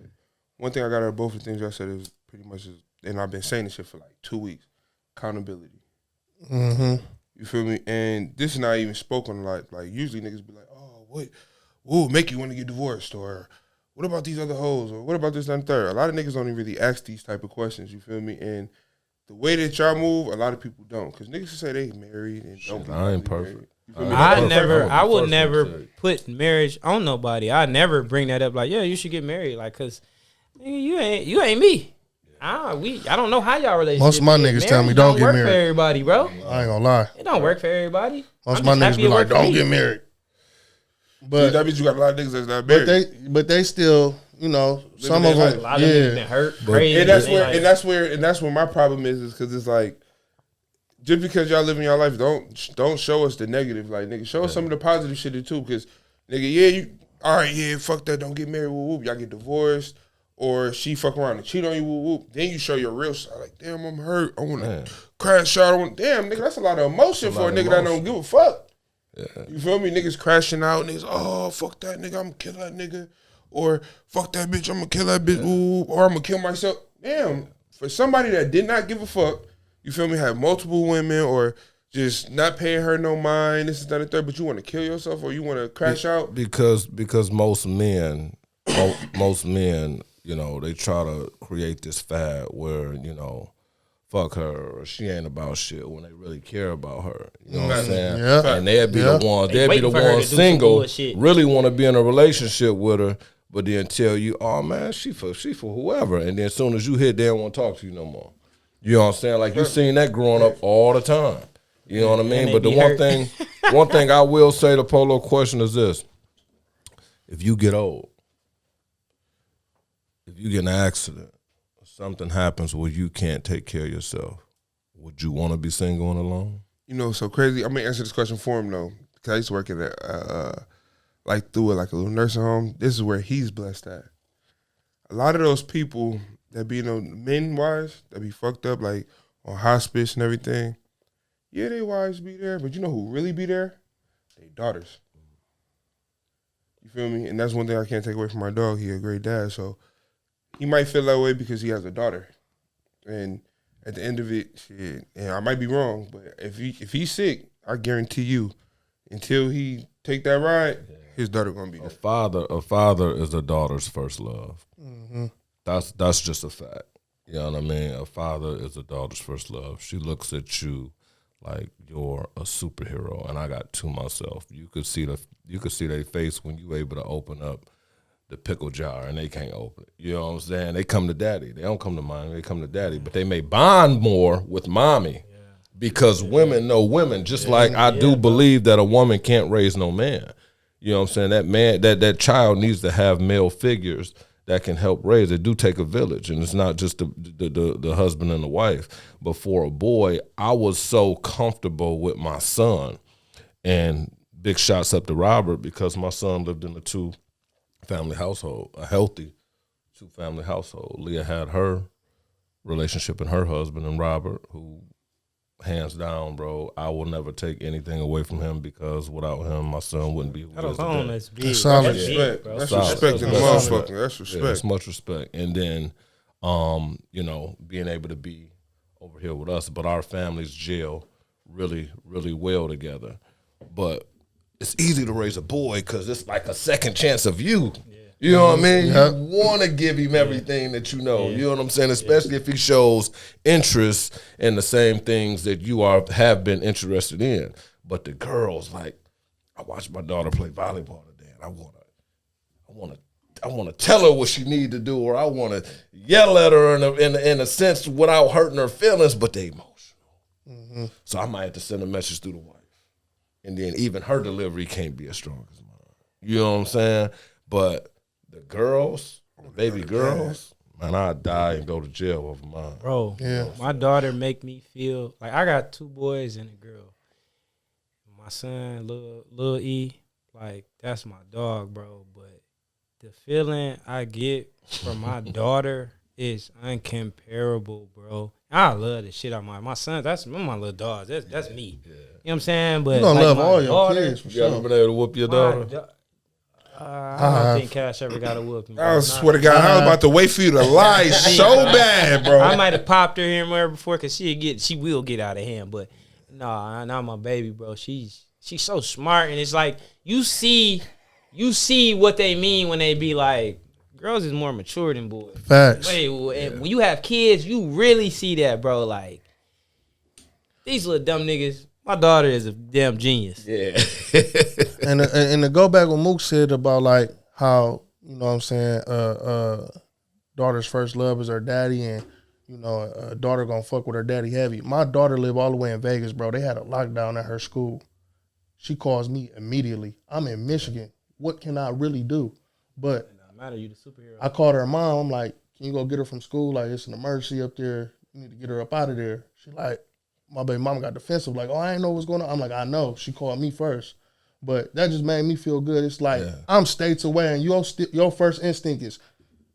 one thing I got out of both the things I said is pretty much, and I've been saying this shit for like 2 weeks, accountability. Mm-hmm. You feel me? And this is not even spoken like usually niggas be like, oh, what will make you want to get divorced? Or what about these other hoes? Or what about this and third? A lot of niggas don't even really ask these type of questions, you feel me? And the way that y'all move, a lot of people don't. Because niggas say they married and don't be I ain't really perfect. married. You feel me? I would First never one said. put marriage on nobody. I never bring that up like, yeah, you should get married. Like, cause nigga, you ain't me. I don't know how y'all relationship. Most of my is. niggas tell me Marriage don't get work married. for everybody, bro. I ain't gonna lie. It don't work for everybody. Most I'm of my just niggas happy be it like, work for don't me. get married. See, But that means you got a lot of niggas that's not married. but they still, you know, some their of life. them, A lot of niggas been yeah. hurt, crazy. And that's they where like- and that's where my problem is because it's like, just because y'all living your life, don't show us the negative. Like, nigga, show us some of the positive shit too. Because, nigga, yeah, you all right, yeah, fuck that, don't get married, whoop, whoop. Y'all get divorced, or she fuck around and cheat on you, whoop, whoop. Then you show your real side. Like, damn, I'm hurt. I want to crash out. Damn, nigga, that's a lot of emotion for a nigga that don't give a fuck. Yeah. You feel me? Niggas crashing out. Niggas, oh, fuck that nigga, I'm gonna kill that nigga. Or fuck that bitch, I'm gonna kill that bitch. Ooh, or I'm gonna kill myself. Damn, for somebody that did not give a fuck, you feel me, have multiple women or just not paying her no mind, this is that and third, but you want to kill yourself or you want to crash out? Because most men, you know, they try to create this fad where, you know, fuck her or she ain't about shit when they really care about her. You know what I'm saying? Yeah. And they'd be the ones, They they'd be the waiting for her to ones do some single, bullshit. really want to be in a relationship with her, but then tell you, oh man, she for whoever. And then as soon as you hit, they don't want to talk to you no more. You know what I'm saying? Like you seen that growing up all the time. You know what I mean? they But the be one hurt. one thing I will say, the Polo question is this: if you get old, if you get in an accident, or something happens where you can't take care of yourself, would you want to be single and alone? You know, so crazy. I'm gonna answer this question for him though, because I used to work at like through a little nursing home. This is where he's blessed at. A lot of those people that be, you know, men wise, that be fucked up like on hospice and everything. Yeah, they wives be there, but you know who really be there? They daughters. You feel me? And that's one thing I can't take away from my dog. He a great dad, so he might feel that way because he has a daughter. And at the end of it, shit, and I might be wrong, but if he's sick, I guarantee you, until he take that ride, his daughter gonna be there. A father is a daughter's first love. Mm-hmm. That's just a fact. You know what I mean? A father is a daughter's first love. She looks at you like you're a superhero, and I got two myself. You could see their face when you able to open up the pickle jar and they can't open it. You know what I'm saying? They come to daddy. They don't come to mommy. They come to daddy. But they may bond more with mommy because women know women. Just like I do believe that a woman can't raise no man. You know what I'm saying? That man, that child needs to have male figures that can help raise. It do take a village, and it's not just the husband and the wife. But for a boy, I was so comfortable with my son, and big shots up to Robert because my son lived in a two-family household, a healthy two-family household. Leah had her relationship and her husband, and Robert, who hands down, bro, I will never take anything away from him because without him, my son wouldn't be who he That is alone today. is big. That's solid. That's big, Respect. bro. That's Solid. respect in the That's motherfucker. solid. That's Yeah, respect. it's much respect. And then, you know, being able to be over here with us, but our families gel really, really well together. But it's easy to raise a boy because it's like a second chance of you. You know what I mean? Yeah. You want to give him everything that you know. You know what I'm saying? Especially if he shows interest in the same things that you have been interested in. But the girls, like, I watched my daughter play volleyball today, and I want to tell her what she need to do, or I want to yell at her in a sense without hurting her feelings, but they emotional. Mm-hmm. So I might have to send a message through the wife, and then even her delivery can't be as strong as mine. You know what I'm saying? But the girls, the baby girls, man, I'd die and go to jail over mine. Bro, my daughter make me feel like I got 2 boys and a girl. My son, Lil E, like, that's my dog, bro. But the feeling I get from my daughter is uncomparable, bro. I love the shit out of my son. That's my little dog. That's me. Yeah. You know what I'm saying? But You gonna like love my all your daughter, kids for You ever sure. been able to whoop your daughter? I don't think Cash ever got a whooping. I swear to God, I was about to wait for you to lie so bad, bro. I might have popped her here and there before because she will get out of hand. But nah, not my baby, bro. She's so smart, and it's like you see what they mean when they be like, girls is more mature than boys. Facts. And when you have kids, you really see that, bro. Like, these little dumb niggas. My daughter is a damn genius. Yeah. And to go back what Mook said about like how, you know what I'm saying, daughter's first love is her daddy, and you know, a daughter gonna fuck with her daddy heavy. My daughter live all the way in Vegas, bro. They had a lockdown at her school. She calls me immediately. I'm in Michigan. What can I really do? But It don't matter, you the superhero. I called her mom. I'm like, can you go get her from school? Like, it's an emergency up there. You need to get her up out of there. She like, my baby mama got defensive. Like, oh, I ain't know what's going on. I'm like, I know. She called me first. But that just made me feel good. It's like, I'm states away, and your first instinct is,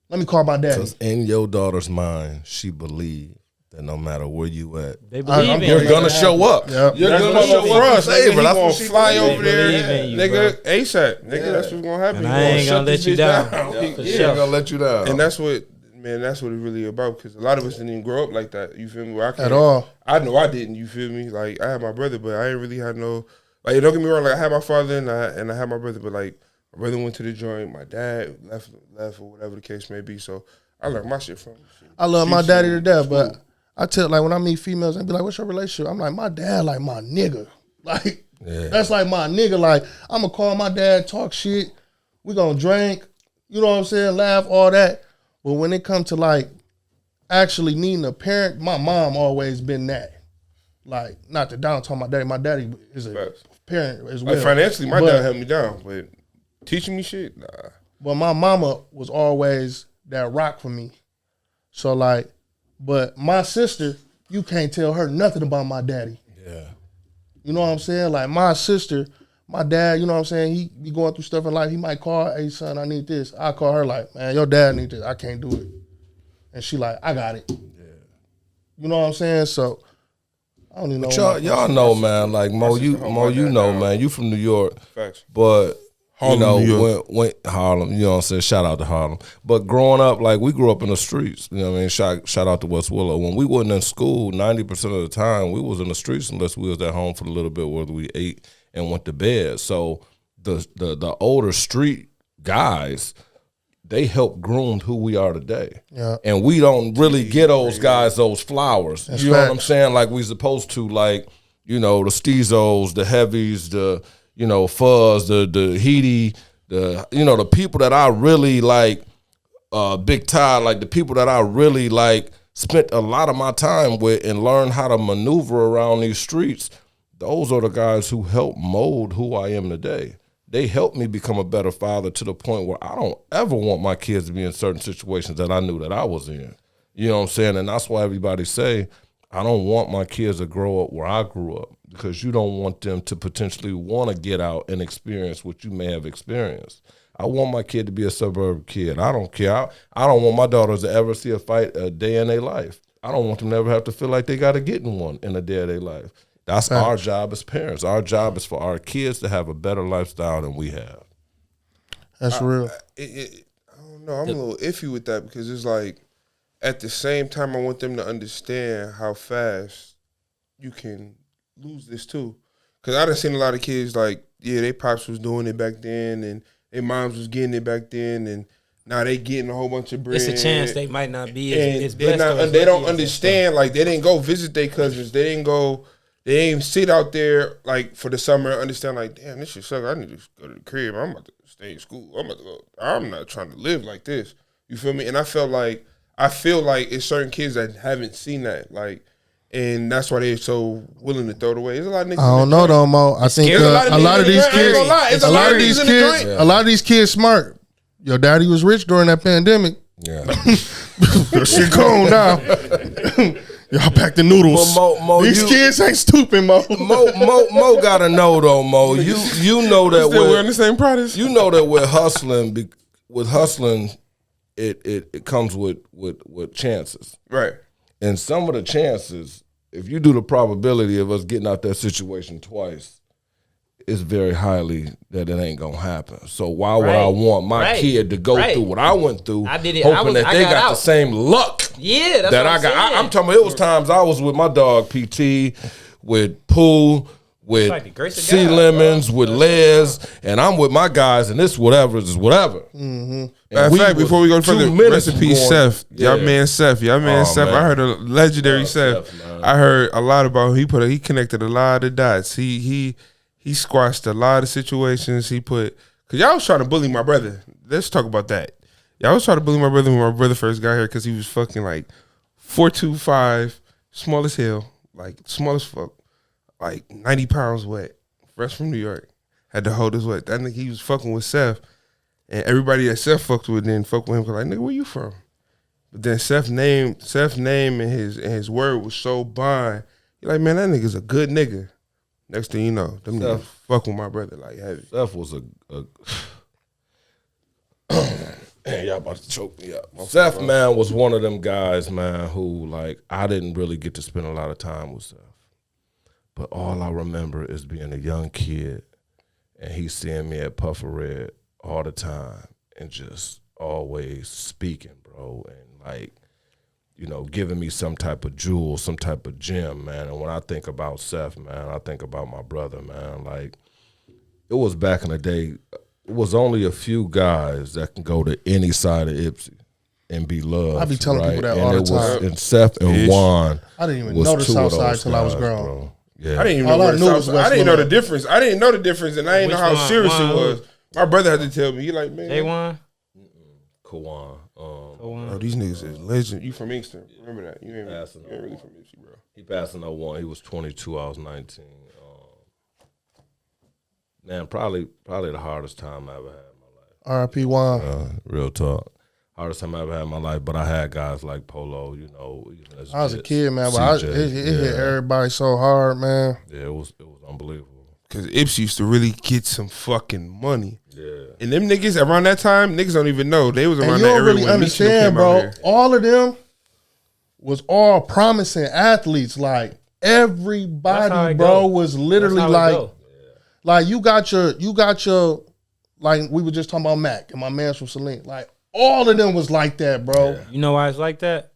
let me call my daddy. Because in your daughter's mind, she believes that no matter where you at, They believe in you're you. going to show up. Yep. You're That's going what to show for up. us. Hey, Nigga, but he that's gonna what she fly believes. over there, Believe in you, nigga. ASAP, nigga. That's what's gonna happen. And He I ain't shut gonna let this you bitch down. Yeah. He ain't going to let you down. And that's what, man, that's what it's really about. Because a lot of us didn't even grow up like that. You feel me? Where I can't, At all. I know I didn't. You feel me? Like, I had my brother, but I ain't really had no. Like, don't get me wrong. Like, I had my father and I had my brother, but like, my brother went to the joint. My dad left or whatever the case may be. So I learned my shit from him. I love my daddy to death, but I tell, like, when I meet females, they be like, what's your relationship? I'm like, my dad like my nigga. Like, that's like my nigga. Like, I'm going to call my dad, talk shit. We going to drink. You know what I'm saying? Laugh, all that. But when it comes to, like, actually needing a parent, my mom always been that. Like, not to down talk my daddy is a Facts. parent as well. Like, financially, my But- dad held me down, but teaching me shit, nah. But my mama was always that rock for me. So like, but my sister, you can't tell her nothing about my daddy. Yeah. You know what I'm saying? Like my sister, my dad, you know what I'm saying? He be going through stuff in life. He might call, hey son, I need this. I call her like, man, your dad need this. I can't do it. And she like, I got it. Yeah. You know what I'm saying? So I don't even know. Y'all know, man. Like Mo, you know, man. You from New York, Facts. but Harlem, New you know York. when Harlem. You know what I'm saying? Shout out to Harlem. But growing up, like we grew up in the streets. You know what I mean? Shout out to West Willow. When we wasn't in school, 90% of the time we was in the streets unless we was at home for a little bit, whether we ate and went to bed. So the older street guys, they helped groom who we are today. Yeah. And we don't really get those guys those flowers. That's you know what I'm facts. saying? Like we supposed to, like, you know, the Steezos, the Heavies, the, you know, Fuzz, the Heedy, the, you know, the people that I really like, Big Ty, like the people that I really like spent a lot of my time with and learned how to maneuver around these streets. Those are the guys who helped mold who I am today. They helped me become a better father to the point where I don't ever want my kids to be in certain situations that I knew that I was in. You know what I'm saying? And that's why everybody say, I don't want my kids to grow up where I grew up, because you don't want them to potentially want to get out and experience what you may have experienced. I want my kid to be a suburban kid. I don't care. I don't want my daughters to ever see a fight a day in their life. I don't want them to ever have to feel like they got to get in one in a day of their life. That's our job as parents. Our job is for our kids to have a better lifestyle than we have. That's real. I don't know. I'm a little iffy with that because it's like, at the same time, I want them to understand how fast you can lose this too. Because I done seen a lot of kids like, yeah, they pops was doing it back then, and their moms was getting it back then, and now they getting a whole bunch of bread. It's a chance they might not be and as they blessed. or as they don't lucky as understand. Like, they didn't go visit their cousins. They didn't go They ain't sit out there like for the summer and understand like, damn, this shit suck. I need to go to the crib. I'm about to stay in school. I'm about to go. I'm not trying to live like this. You feel me? And I feel like it's certain kids that haven't seen that. Like, and that's why they're so willing to throw it away. There's a lot of niggas. I don't know though, Mo. I think a lot of these kids smart. Your daddy was rich during that pandemic. Yeah. Shit gone now. Y'all pack the noodles. Mo, these kids ain't stupid, Mo. Mo gotta know though, Mo. You know that we're wearing the same products. You know that with hustling, it comes with chances, right? And some of the chances, if you do the probability of us getting out that situation twice, it's very highly that it ain't gonna happen. So why would I want my kid to go through what I went through, hoping that they got the same luck that I got? I'm talking about it was times I was with my dog PT, with Pooh, with C Lemons, with Les, and I'm with my guys, and this whatever is whatever. Mm-hmm. Matter of fact, before we go further, rest in peace, Seth. Y'all man Seth. Seth. I heard a legendary Seth. I heard a lot about him. He connected a lot of dots. He squashed a lot of situations. Because y'all was trying to bully my brother. Let's talk about that. Y'all was trying to bully my brother when my brother first got here because he was fucking like 4'2", small as hell, like small as fuck, like 90 pounds wet, fresh from New York. Had to hold his weight. That nigga, he was fucking with Seth. And everybody that Seth fucked with then fucked with him because like, nigga, where you from? But then Seth's name and his word was so bond. You're like, man, that nigga's a good nigga. Next thing you know, them niggas fuck with my brother like heavy. Seth was a man, y'all about to choke me up. Seth, man, was one of them guys, man, who like I didn't really get to spend a lot of time with Seth. But all I remember is being a young kid and he seeing me at Puffer Red all the time and just always speaking, bro, and like, you know, giving me some type of jewel, some type of gem, man. And when I think about Seth, man, I think about my brother, man. Like, it was back in the day, it was only a few guys that can go to any side of Ipsy and be loved. I be telling people that all the time. And Seth and Juan. I didn't even know the South Side till I was grown. Bro. Yeah. I didn't even know I didn't know the difference. I didn't know the difference, and I didn't know how serious it was. My brother had to tell me. He like, man. J1? Kawan. Oh, these niggas is legend. You from Inkster. Remember that. You ain't really from Ipsy, bro. He passed in 01. He was 22. I was 19. Man, probably the hardest time I ever had in my life. R.I.P. Juan. Real talk. Hardest time I ever had in my life. But I had guys like Polo, you know. Even as I was a kid, man, but it hit everybody so hard, man. Yeah, it was unbelievable. Because Ipsy used to really get some fucking money. Yeah. And them niggas, around that time, niggas don't even know. They was around and that area. You don't really understand, bro. All of them was all promising athletes. Like, everybody, bro, was literally like you got your, like we were just talking about Mac and my man's from Saline. Like, all of them was like that, bro. Yeah. You know why it's like that?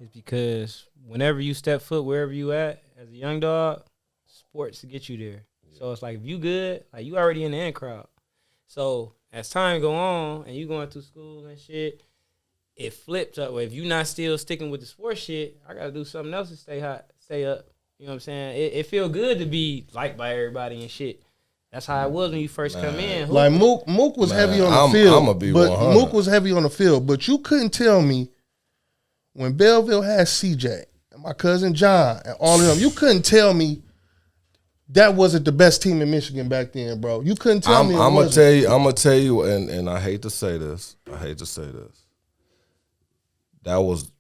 It's because whenever you step foot wherever you at as a young dog, sports to get you there. So it's like if you good, like you already in the in crowd. So as time go on and you going through school and shit, it flips up. If you not still sticking with the sports shit, I gotta do something else to stay hot, stay up. You know what I'm saying? It feel good to be liked by everybody and shit. That's how it was when you first come in. Like Mook was heavy on the field, but Mook was heavy on the field. But you couldn't tell me when Belleville had CJ and my cousin John and all of them. You couldn't tell me that wasn't the best team in Michigan back then, bro. You couldn't tell me. I'm gonna tell you, and I hate to say this. That was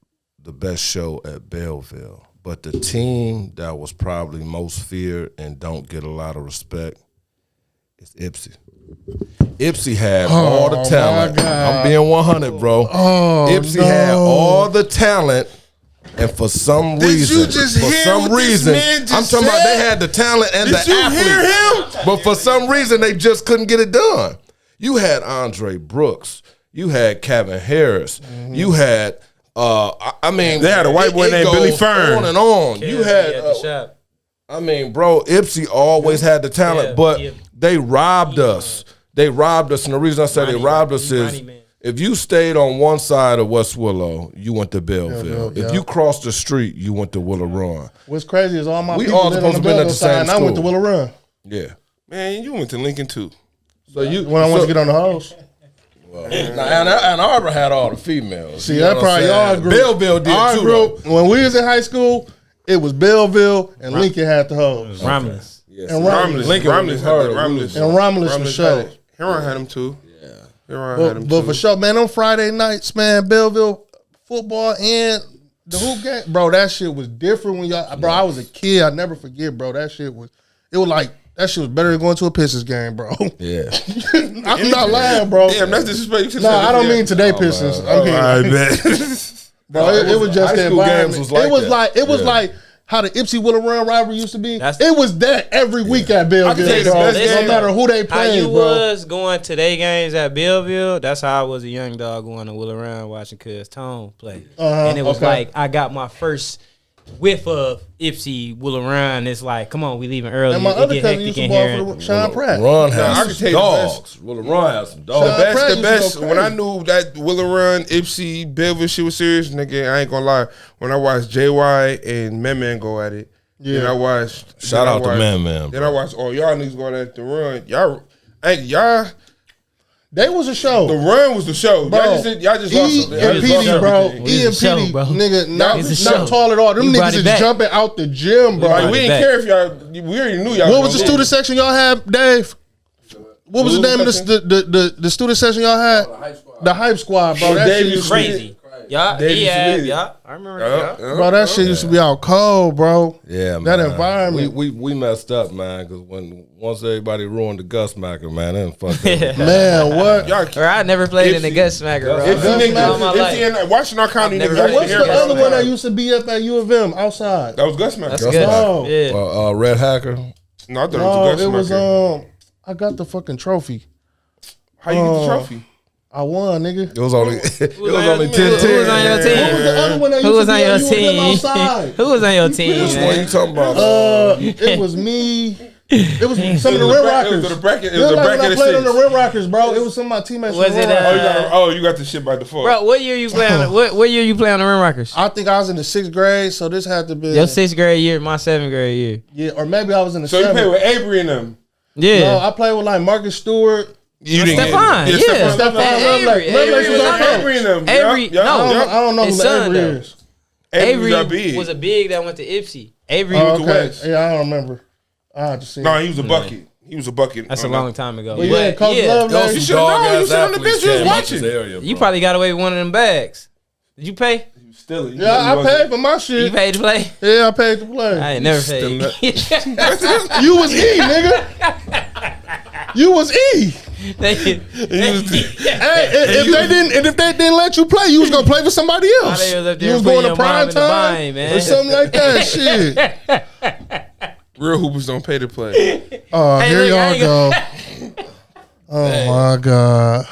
the best show at Belleville. But the team that was probably most feared and don't get a lot of respect is Ipsy. Ipsy had all the talent. I'm being 100, bro. Ipsy had all the talent. And for some reason, I'm talking about they had the talent and the athlete. Did you hear him? But for some reason, they just couldn't get it done. You had Andre Brooks. You had Kevin Harris. Mm-hmm. You had, they had a white boy named Billy Fern. On and on. You had, bro, Ipsy always had the talent, but they robbed us. They robbed us, and the reason I say they robbed us is if you stayed on one side of West Willow, you went to Belleville. Yeah. If you crossed the street, you went to Willow Run. What's crazy is all my We people all live on supposed the to been at Belleville the same side, and I went to school. Willow Run. Yeah. Man, you went to Lincoln too. So you When I want to get on the hose. Ann Arbor had all the females. See, You know that what I'm probably saying? y'all group. Belleville did Our too. group, though. when we was in high school, it was Belleville and Lincoln had the hose. Romulus. Yes. And Romulus. Lincoln Romulus was hard. had Romulus. And Romulus for sure. had it. Heron had them too. Yeah. Heron had them But too. for sure, man, on Friday nights, man, Belleville football and the hoop game, bro, that shit was different when y'all, bro, I was a kid. I never forget, bro. That shit was like, that shit was better than going to a Pistons game, bro. Yeah. I'm not lying, bro. Damn, that's disrespectful. No, I don't mean today Pistons. I mean, I bet. bro, it was just high the school environment. games was like it was that. like it was Yeah. like how the Ipsy Willow Run rivalry used to be. That's- It was that every week at Belleville, tell you the bro. best No game. matter who they How played, you bro. was going to their games at Belleville, that's how I was a young dog going to Willow Run watching Cuz Tone play. And it was okay. like I got my first whiff of Ipsy Willow Run. It's like, come on, we leaving early. And my It other get cousin hectic used to in ball here. for the Sean Pratt. Run I has can some tell you the dogs. Willow Run has some dogs. Sean Pratt The used to best. go When I crazy. knew that Willow Run, Ipsy, Belleville shit was serious, nigga, I ain't gonna lie. When I watched JY and Man go at it, then I watched. Shout then I out to watched- Man, Then I watched all y'all niggas going at the run. Y'all. They was a show. The run was the show. Bro, Y'all just lost. E y'all and just lost PD, bro. everything. E and It's a show, PD, bro. nigga, It's a show. not tall at all. Them You brought niggas it is back. jumping out the gym, bro. Like, brought we it didn't back. care if y'all. We already knew y'all. What was the gonna student section y'all had, Dave? What was the name of the student section y'all had? The hype squad, bro. That Dave shit used used to to be, Crazy. Yeah, David yeah, Smith. yeah. I remember win. that. Yeah. bro. That shit used to be out cold, bro. Yeah, man. That environment. We messed up, man, because once everybody ruined the Gus Macker, man, then fuck it. Man, what? Y'all. Bro, I never played in the Ipsy. gut smacker, bro. If Gus you Macker. All my niggas, life. and Washington County I've never niggas, heard used to What's hear the about other that. one that used to be up at U of M outside? That was Gus Macker. That's Gus good. Macker. Yeah. Red Hacker. No, I thought No, it it was was Gus Macker. I got the fucking trophy. How you get the trophy? I won, nigga. It was only it was on- only who 10 was Who was on your What was the team? other one that Who used was to on be your at U of M team? outside? Who was on your team, Which one you man? talking about? It was me. It was some of the It was Rim a Rockers. it was a bracket. It It was a like when bracket I of played on the six. Rim Rockers, bro. It was some of my teammates. Was from the it, Rim Rockers. You got the shit by default. Bro, what year you play on? What year you play on the Rim Rockers? I think I was in the 6th grade, so this had to be Your 6th grade year, my 7th grade year. yeah, or maybe I was in the So you 7th. played with Avery and them. Yeah. No, I played with like Marcus Stewart. You didn't get Stephon, yeah. Stephon. Stephon Avery, Loveless. Avery Loveless was was on our there. coach. Avery and them. Avery, Yeah, no. yeah. I don't know His who son, Avery though. is. Avery got Avery big. was a big that went to Ipsy. Avery, Oh, went to okay. West. Yeah, I don't remember. I had to see. No, he was a bucket. He was a bucket. that's a long time ago. But yeah, Coach Love, Those you some should know. You dog-ass sit on the athletes bench, you was came out watching. this area, You bro. probably got away with one of them bags. Did you pay? Still, Yeah, I paid for my You shit. paid to play? Yeah, I paid to play. I ain't never Still paid. not- You was E, nigga. You was E. Hey, if they didn't let you play, you was gonna play for somebody else. they was up there You was putting going to your mom prime in the time bind, man. or something like that. Shit. Real hoopers don't pay to play. Oh, Hey, here look, I y'all ain't go. Oh my God,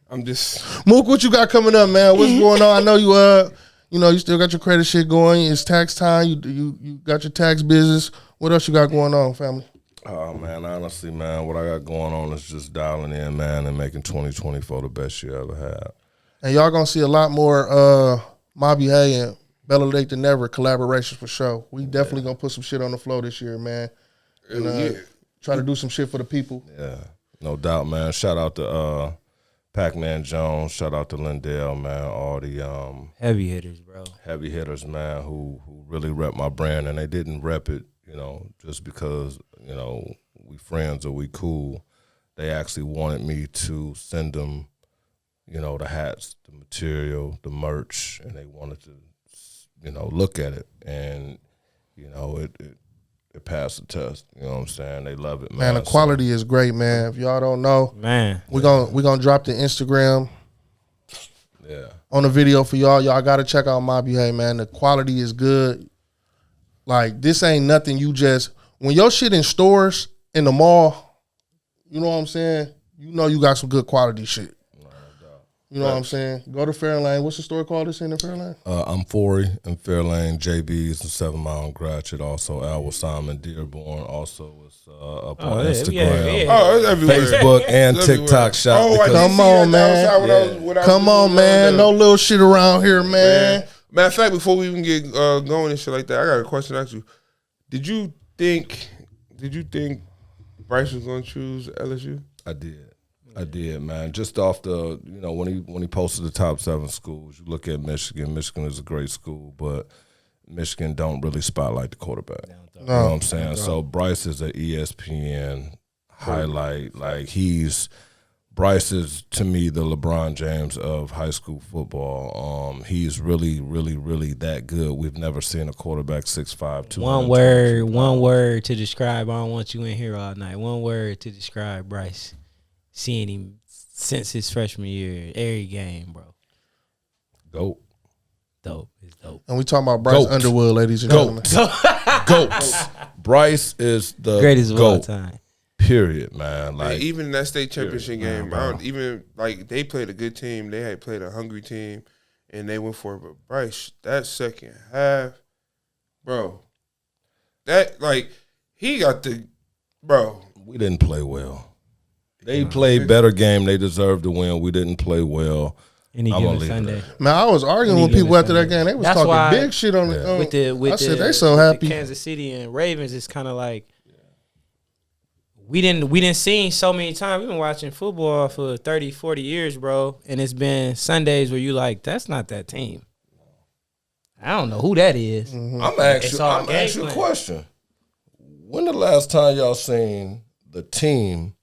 I'm just. Mook, what you got coming up, man? What's going on? I know you still got your credit shit going. It's tax time. You got your tax business. What else you got going on, family? Oh man, honestly, man, what I got going on is just dialing in, man, and making 2024 the best year I ever had. And y'all gonna see a lot more Mabuhay and Better Late Than Never collaborations for sure. We definitely gonna put some shit on the floor this year, man. And try to do some shit for the people. Yeah, no doubt, man. Shout out to Pac-Man Jones. Shout out to Lindell, man. All the Heavy hitters, bro. heavy hitters, man, who really rep my brand, and they didn't rep it, just because, we friends or we cool. They actually wanted me to send them, the hats, the material, the merch, and they wanted to, look at it, and, it passed the test. You know what I'm saying? They love it, man. Man, the quality is great, man. If y'all don't know, Man. we gonna drop the Instagram Yeah. on the video for y'all. Y'all gotta check out Mabuhay, man. The quality is good. Like, this ain't nothing you just, when your shit in stores, in the mall, you know what I'm saying? You know you got some good quality shit. You know what I'm saying? Go to Fairlane. What's the store called that's in the Fairlane? I'm Forey in Fairlane, JB's in 7 Mile and Gratiot. Also, Al Simon Dearborn. Also, is up on Instagram, Oh, it's everywhere. Facebook, and TikTok shop. Oh, I Come on, man. Come on, man. No little shit around here, man. Matter of fact, before we even get going and shit like that, I got a question to ask you. Did you think Bryce was going to choose LSU? I did, man. Just off the, when he posted the top 7 schools, you look at Michigan. Michigan is a great school, but Michigan don't really spotlight the quarterback. You know what I'm saying? So Bryce is an ESPN highlight. Like Bryce is, to me, the LeBron James of high school football. He's really, really, really that good. We've never seen a quarterback 6'5", 200. One word to describe. I don't want you in here all night. One word to describe Bryce. Seeing him since his freshman year, every game, bro. Dope. It's dope. And we talking about Bryce Underwood, ladies and gentlemen. Goats. Bryce is the greatest of all GOAT. time. Period, man. Like even in that state championship game, man, they played a good team. They had played a hungry team, and they went for it. But Bryce, that second half, bro, he got bro. We didn't play well. They played better game. They deserved to win. We didn't play well. Any given Sunday. Man, I was arguing with people after that game. They was talking big shit on it. I said they so happy. Kansas City and Ravens is kind of like we didn't see so many times. We've been watching football for 30, 40 years, bro, and it's been Sundays where you like, that's not that team. I don't know who that is. Mm-hmm. I'm asking you a question. When the last time y'all seen the team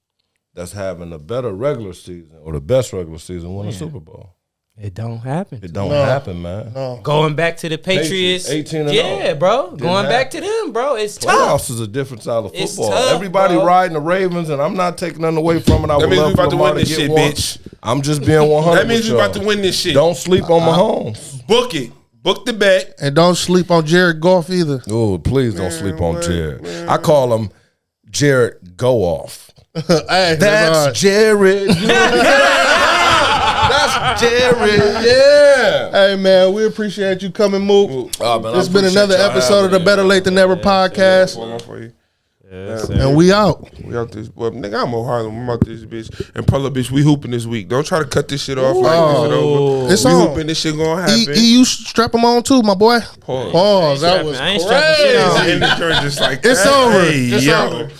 that's having a better regular season or the best regular season win a Super Bowl? It don't happen. It don't happen, man. No. Going back to the Patriots. 18-0. Yeah, bro. Going back to them, bro. It's tough. Playoffs is a different style of football. It's tough, Everybody bro. riding the Ravens, and I'm not taking nothing away from it. I would means love we about for to Lamar win this get shit, one. bitch. I'm just being 100. That means we about to win this shit. Don't sleep on Mahomes. Book it. Book the bet. And don't sleep on Jared Goff either. Oh, please don't sleep on Jared. I call him Jared Go Off. Hey, That's Jared. That's Jared. Yeah. Hey, man, we appreciate you coming, Mook. It's been another episode of the Better Late Than Never podcast. And we out. We out this. Well, nigga, I'm on Harlem. I'm out this bitch. And Pull Up, bitch, we hooping this week. Don't try to cut this shit off like this shit over. It's we on. hooping. This shit gonna happen. You strap them on too, my boy. Pause. That was I ain't strapping shit on. And the joint just like It's that. over. Hey, It's yo. over.